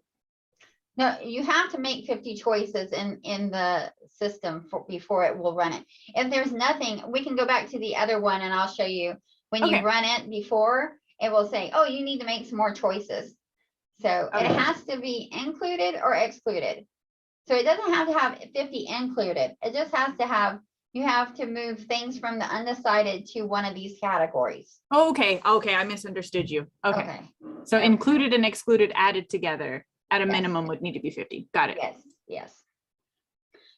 No, you have to make 50 choices in the system before it will run it. If there's nothing, we can go back to the other one and I'll show you. When you run it before, it will say, oh, you need to make some more choices. So it has to be included or excluded. So it doesn't have to have 50 included. It just has to have, you have to move things from the undecided to one of these categories. Okay, I misunderstood you. Okay. So included and excluded added together at a minimum would need to be 50. Got it. Yes.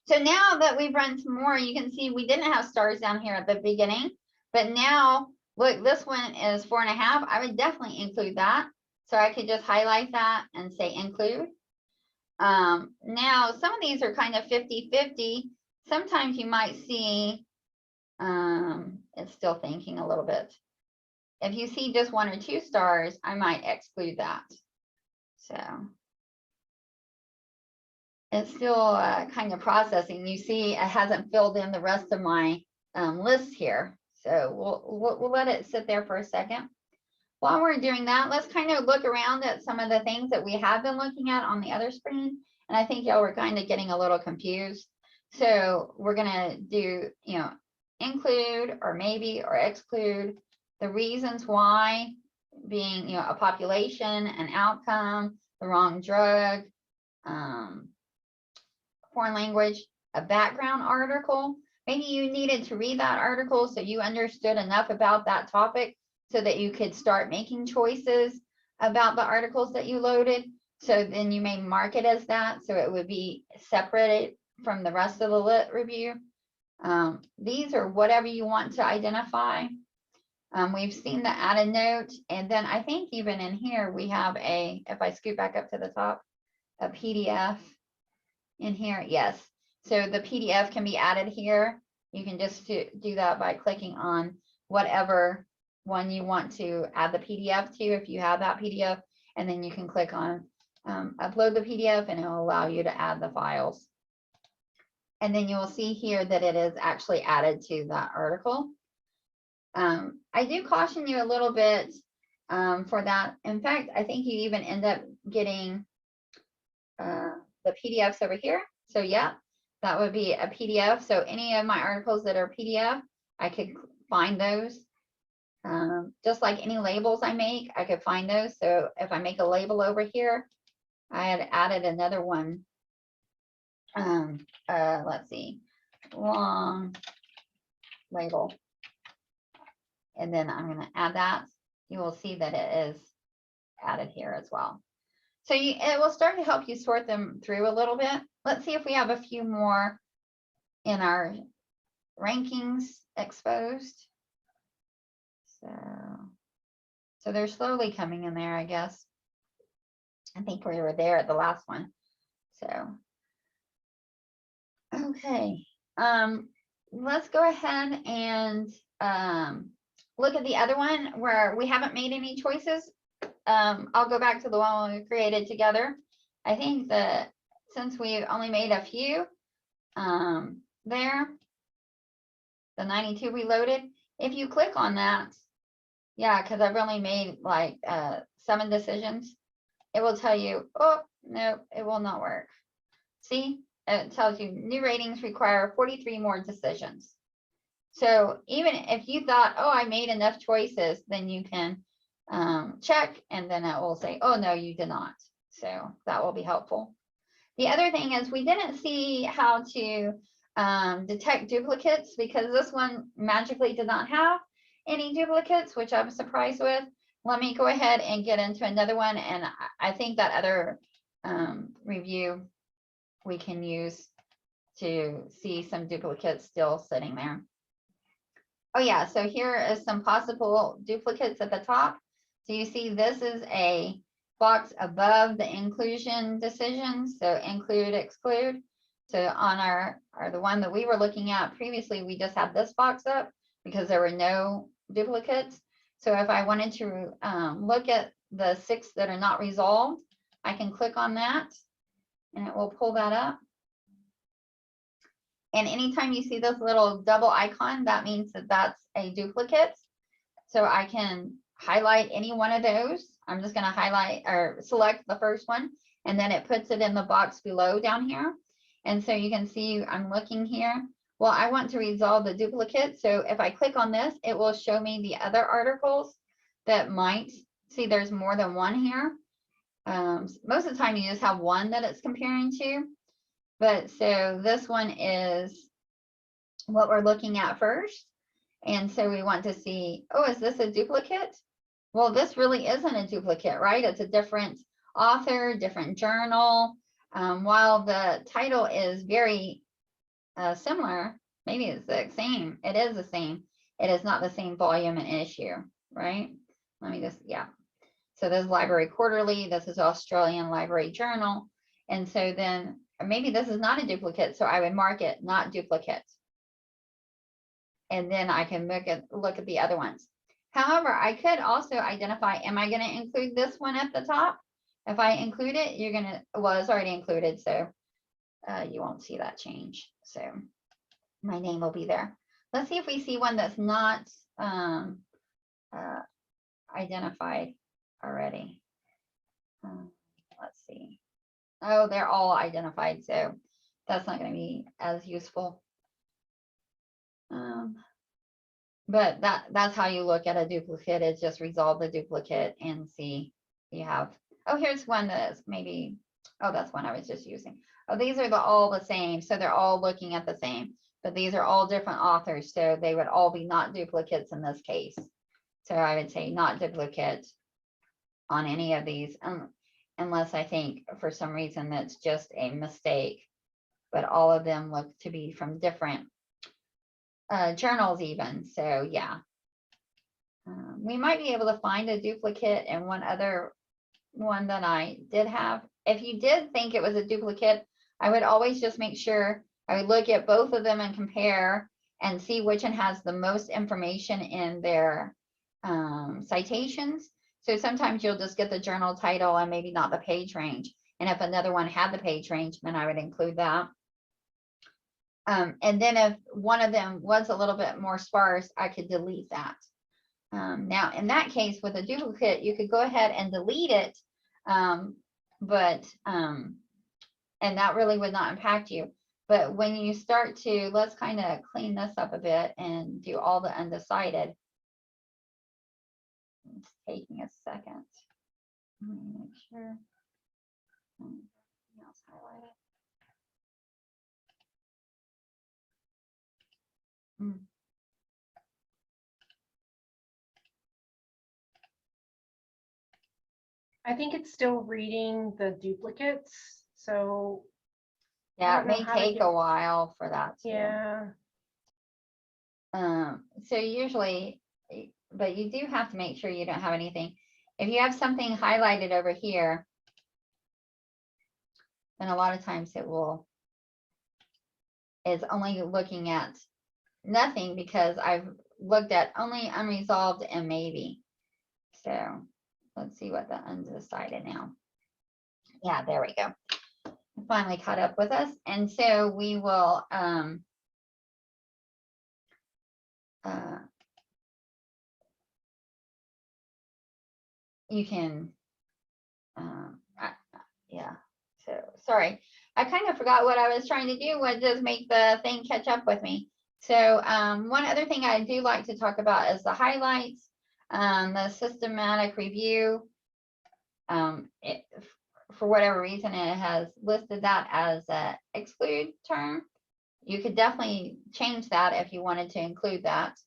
So now that we've run some more, you can see we didn't have stars down here at the beginning, but now look, this one is 4.5. I would definitely include that. So I could just highlight that and say include. Now some of these are kind of 50-50. Sometimes you might see, it's still thinking a little bit. If you see just 1 or 2 stars, I might exclude that. So it's still kind of processing. You see, it hasn't filled in the rest of my list here. So we'll let it sit there for a second. While we're doing that, let's kind of look around at some of the things that we have been looking at on the other screen. And I think y'all were kind of getting a little confused. So we're going to do, you know, include or maybe or exclude the reasons why, being, you know, a population, an outcome, the wrong drug, foreign language, a background article. Maybe you needed to read that article so you understood enough about that topic so that you could start making choices about the articles that you loaded. So then you may mark it as that, so it would be separated from the rest of the lit review. These are whatever you want to identify. We've seen the added note, and then I think even in here we have a, if I scoot back up to the top, a PDF in here. Yes, so the PDF can be added here. You can just do that by clicking on whatever one you want to add the PDF to, if you have that PDF, and then you can click on upload the PDF and it will allow you to add the files. And then you will see here that it is actually added to that article. I do caution you a little bit for that. In fact, I think you even end up getting the PDFs over here. So yeah, that would be a PDF. So any of my articles that are PDF, I could find those. Just like any labels I make, I could find those. So if I make a label over here, I had added another one. Let's see, long label. And then I'm going to add that. You will see that it is added here as well. So it will start to help you sort them through a little bit. Let's see if we have a few more in our rankings exposed. So So they're slowly coming in there, I guess. I think we were there at the last one. So, okay. Let's go ahead and look at the other one where we haven't made any choices. I'll go back to the one we created together. I think that since we've only made a few there, the 92 we loaded, if you click on that, yeah, because I've only made like 7 decisions, it will tell you, oh, no, it will not work. See, it tells you new ratings require 43 more decisions. So even if you thought, oh, I made enough choices, then you can check, and then it will say, oh, no, you did not. So that will be helpful. The other thing is we didn't see how to detect duplicates, because this one magically did not have any duplicates, which I'm surprised with. Let me go ahead and get into another one, and I think that other review we can use to see some duplicates still sitting there. Oh yeah, so here is some possible duplicates at the top. So you see this is a box above the inclusion decisions, so include, exclude. So on the one that we were looking at previously, we just had this box up because there were no duplicates. So if I wanted to look at the 6 that are not resolved, I can click on that and it will pull that up. And anytime you see this little double icon, that means that that's a duplicate. So I can highlight any one of those. I'm just going to highlight or select the first one, and then it puts it in the box below down here. And so you can see I'm looking here. Well, I want to resolve the duplicate. So if I click on this, it will show me the other articles that might see there's more than one here. Most of the time you just have one that it's comparing to. But so this one is what we're looking at first. And so we want to see, oh, is this a duplicate? Well, this really isn't a duplicate, right? It's a different author, different journal. While the title is very similar, maybe it's the same. It is the same. It is not the same volume and issue, right? Let me just, yeah. So this is Library Quarterly. This is Australian Library Journal. And so then maybe this is not a duplicate. So I would mark it not duplicate. And then I can look at the other ones. However, I could also identify, am I going to include this one at the top? If I include it, you're going to, well, it's already included, so you won't see that change. So my name will be there. Let's see if we see one that's not identified already. Let's see. Oh, they're all identified, so that's not going to be as useful. But that's how you look at a duplicate, is just resolve the duplicate and see you have, oh, here's one that's maybe, oh, that's one I was just using. Oh, these are all the same. So they're all looking at the same, but these are all different authors. So they would all be not duplicates in this case. So I would say not duplicate on any of these, unless I think for some reason that's just a mistake, but all of them look to be from different journals even. So yeah, we might be able to find a duplicate in one other one that I did have. If you did think it was a duplicate, I would always just make sure I would look at both of them and compare and see which one has the most information in their citations. So sometimes you'll just get the journal title and maybe not the page range. And if another one had the page range, then I would include that. And then if one of them was a little bit more sparse, I could delete that. Now, in that case, with a duplicate, you could go ahead and delete it, and that really would not impact you. But when you start to, let's kind of clean this up a bit and do all the undecided. It's taking a second. Let me make sure. Else highlighted. I think it's still reading the duplicates. So yeah, it may take a while for that too. Yeah. So usually but you do have to make sure you don't have anything. If you have something highlighted over here, then a lot of times it will, is only looking at nothing because I've looked at only unresolved and maybe. So let's see what the undecided now. Yeah, there we go. It finally caught up with us. And so we will, you can, yeah, so sorry. I kind of forgot what I was trying to do, was just make the thing catch up with me. So one other thing I do like to talk about is the highlights, the systematic review. For whatever reason, it has listed that as an exclude term. You could definitely change that if you wanted to include that.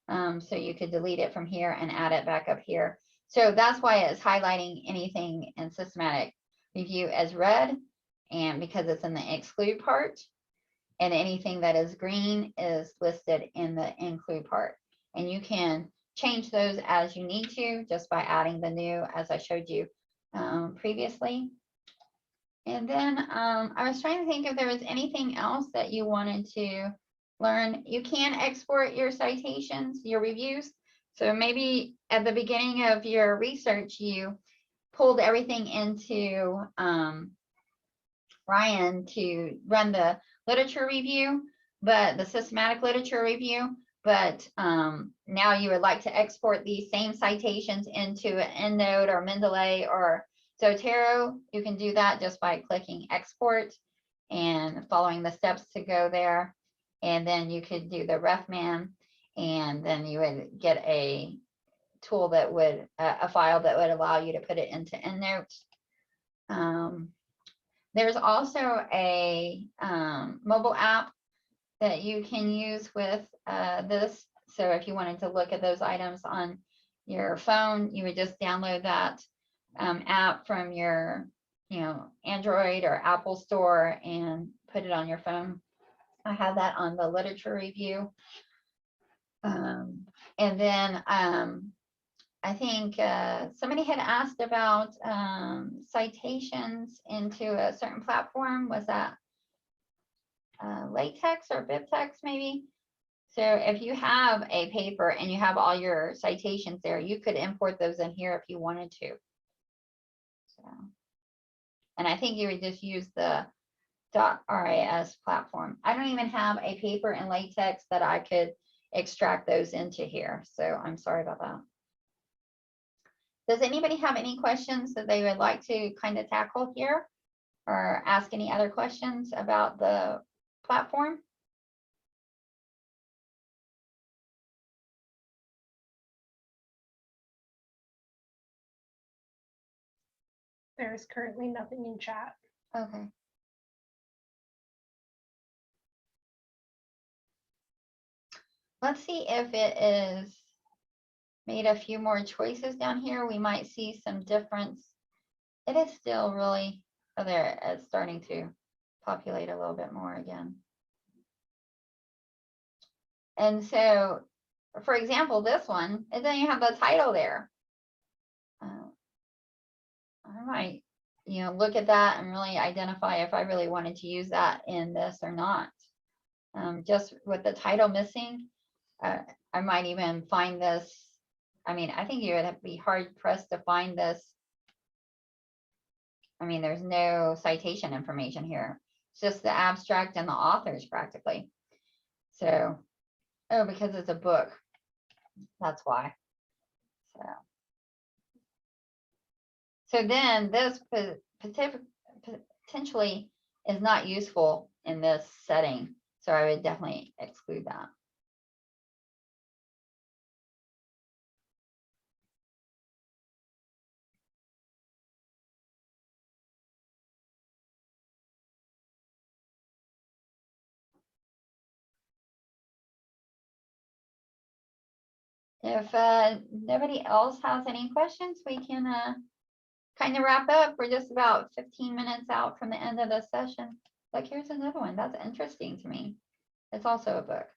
So you could delete it from here and add it back up here. So that's why it's highlighting anything in systematic review as red, and because it's in the exclude part, and anything that is green is listed in the include part. And you can change those as you need to just by adding the new, as I showed you previously. And then I was trying to think if there was anything else that you wanted to learn. You can export your citations, your reviews. So maybe at the beginning of your research, you pulled everything into Rayyan to run the literature review, but the systematic literature review, but now you would like to export these same citations into an EndNote or Mendeley or Zotero. You can do that just by clicking export and following the steps to go there. And then you could do the RefMan, and then you would get a tool that would, a file that would allow you to put it into EndNote. There's also a mobile app that you can use with this. So if you wanted to look at those items on your phone, you would just download that app from your, Android or Apple store and put it on your phone. I have that on the literature review. And then I think somebody had asked about citations into a certain platform. Was that LaTeX or BibTeX maybe? So if you have a paper and you have all your citations there, you could import those in here if you wanted to. So, and I think you would just use the .ris platform. I don't even have a paper in LaTeX that I could extract those into here. So I'm sorry about that. Does anybody have any questions that they would like to kind of tackle here, or ask any other questions about the platform? There is currently nothing in chat. Okay. Let's see if it is made a few more choices down here. We might see some difference. It is still really, oh, there, it's starting to populate a little bit more again. And so, for example, this one, it doesn't even have the title there. I might, look at that and really identify if I really wanted to use that in this or not. Just with the title missing, I might even find this. I mean, I think you would be hard pressed to find this. I mean, there's no citation information here. It's just the abstract and the authors practically. So, oh, because it's a book. That's why. So then this potentially is not useful in this setting. So I would definitely exclude that. If nobody else has any questions, we can kind of wrap up. We're just about 15 minutes out from the end of the session. Like, here's another one. That's interesting to me. It's also a book.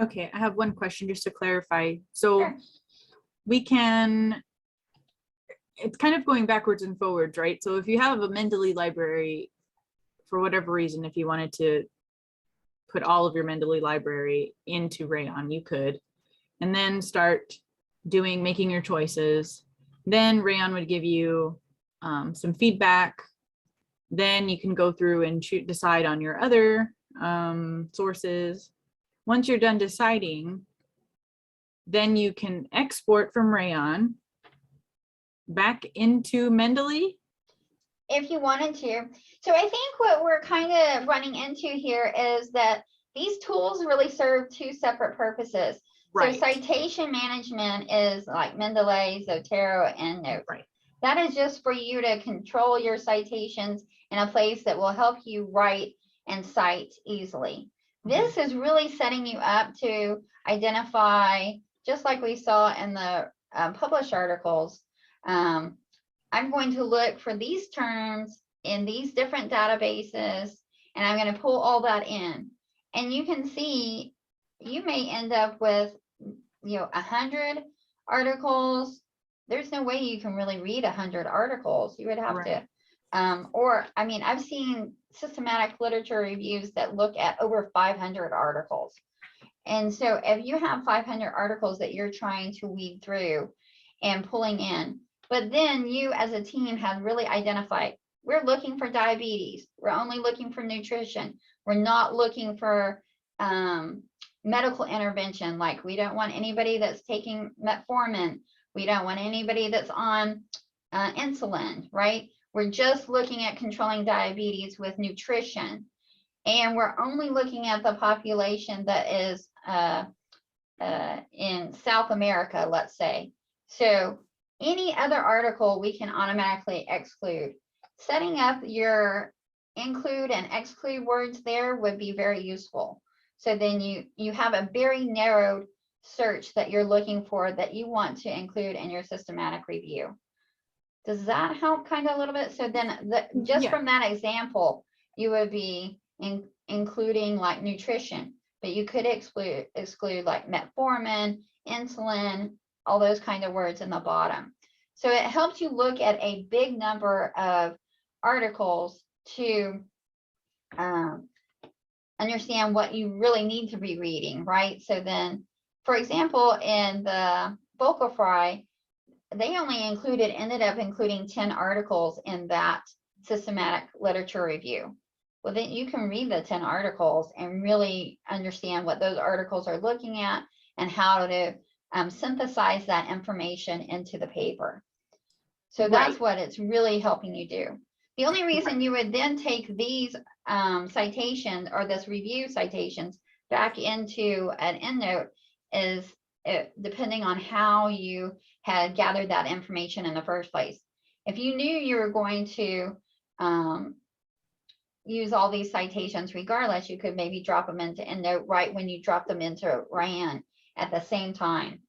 Okay, I have one question just to clarify. So Sure. we can, it's kind of going backwards and forwards, right? So if you have a Mendeley library, for whatever reason, if you wanted to put all of your Mendeley library into Rayyan, you could, and then start making your choices. Then Rayyan would give you some feedback. Then you can go through and decide on your other sources. Once you're done deciding, then you can export from Rayyan back into Mendeley. If you wanted to. So I think what we're kind of running into here is that these tools really serve two separate purposes. Right. So citation management is like Mendeley, Zotero, EndNote. Right. That is just for you to control your citations in a place that will help you write and cite easily. This is really setting you up to identify, just like we saw in the published articles, I'm going to look for these terms in these different databases, and I'm going to pull all that in. And you can see, you may end up with, 100 articles. There's no way you can really read 100 articles. You would have to, or, I mean, I've seen systematic literature reviews that look at over 500 articles. And so if you have 500 articles that you're trying to weed through and pulling in, but then you as a team have really identified, we're looking for diabetes. We're only looking for nutrition. We're not looking for medical intervention. Like, we don't want anybody that's taking metformin. We don't want anybody that's on insulin, right? We're just looking at controlling diabetes with nutrition. And we're only looking at the population that is in South America, let's say. So any other article we can automatically exclude. Setting up your include and exclude words there would be very useful. So then you have a very narrowed search that you're looking for that you want to include in your systematic review. Does that help kind of a little bit? So then just from that example, you would be including like nutrition, but you could exclude like metformin, insulin, all those kind of words in the bottom. So it helps you look at a big number of articles to understand what you really need to be reading, right? So then, for example, in the Vocify, they only ended up including 10 articles in that systematic literature review. Well, then you can read the 10 articles and really understand what those articles are looking at and how to synthesize that information into the paper. So that's what it's really helping you do. The only reason you would then take these citations or this review citations back into an EndNote is depending on how you had gathered that information in the first place. If you knew you were going to use all these citations regardless, you could maybe drop them into EndNote right when you drop them into Rayyan at the same time.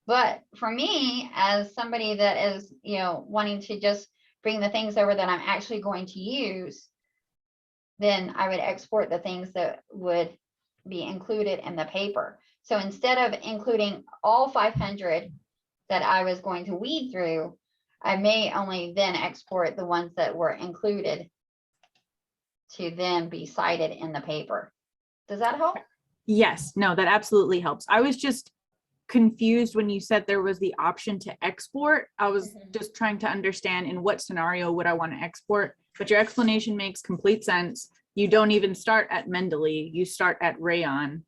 But for me, as somebody that is, wanting to just bring the things over that I'm actually going to use, then I would export the things that would be included in the paper. So instead of including all 500 that I was going to weed through, I may only then export the ones that were included to then be cited in the paper. Does that help? Yes, no, that absolutely helps. I was just confused when you said there was the option to export. I was just trying to understand in what scenario would I want to export, but your explanation makes complete sense. You don't even start at Mendeley, you start at Rayyan.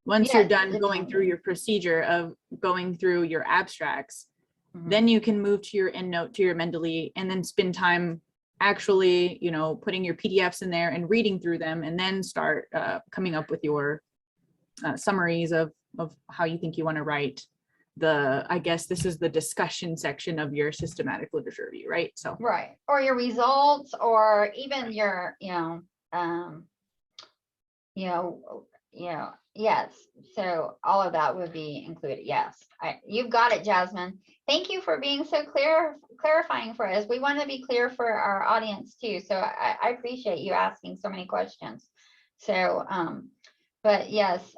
Once you're done going through your procedure of going through your abstracts, then you can move to your EndNote, to your Mendeley, and then spend time actually, putting your PDFs in there and reading through them, and then start coming up with your summaries of how you think you want to write I guess this is the discussion section of your systematic literature review, right? So right, or your results, or even your yes, so all of that would be included. Yes, you've got it, Jasmine. Thank you for being so clarifying for us. We want to be clear for our audience too, so I appreciate you asking so many questions. So but yes,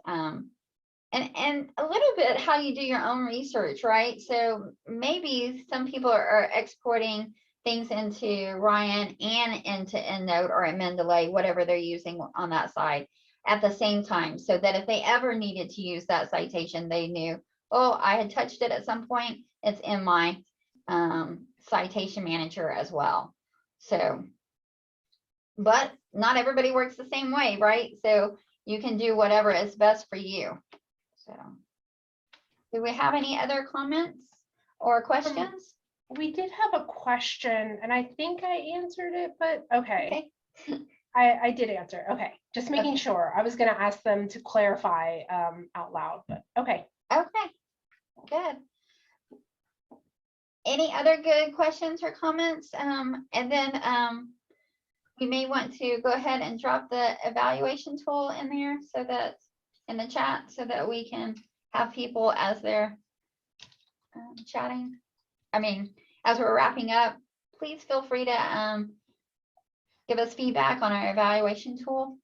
And a little bit how you do your own research, right? So maybe some people are exporting things into Rayyan and into EndNote or Mendeley, whatever they're using on that side at the same time, so that if they ever needed to use that citation, they knew, oh, I had touched it at some point, it's in my citation manager as well. So, but not everybody works the same way, right? So you can do whatever is best for you. So, do we have any other comments or questions? We did have a question and I think I answered it, but okay. Okay. I did answer. Okay. Just making Okay. sure. I was going to ask them to clarify out loud, but okay. Okay, good. Any other good questions or comments? And then you may want to go ahead and drop the evaluation tool in there so that in the chat so that we can have people as they're chatting. I mean, as we're wrapping up, please feel free to give us feedback on our evaluation tool.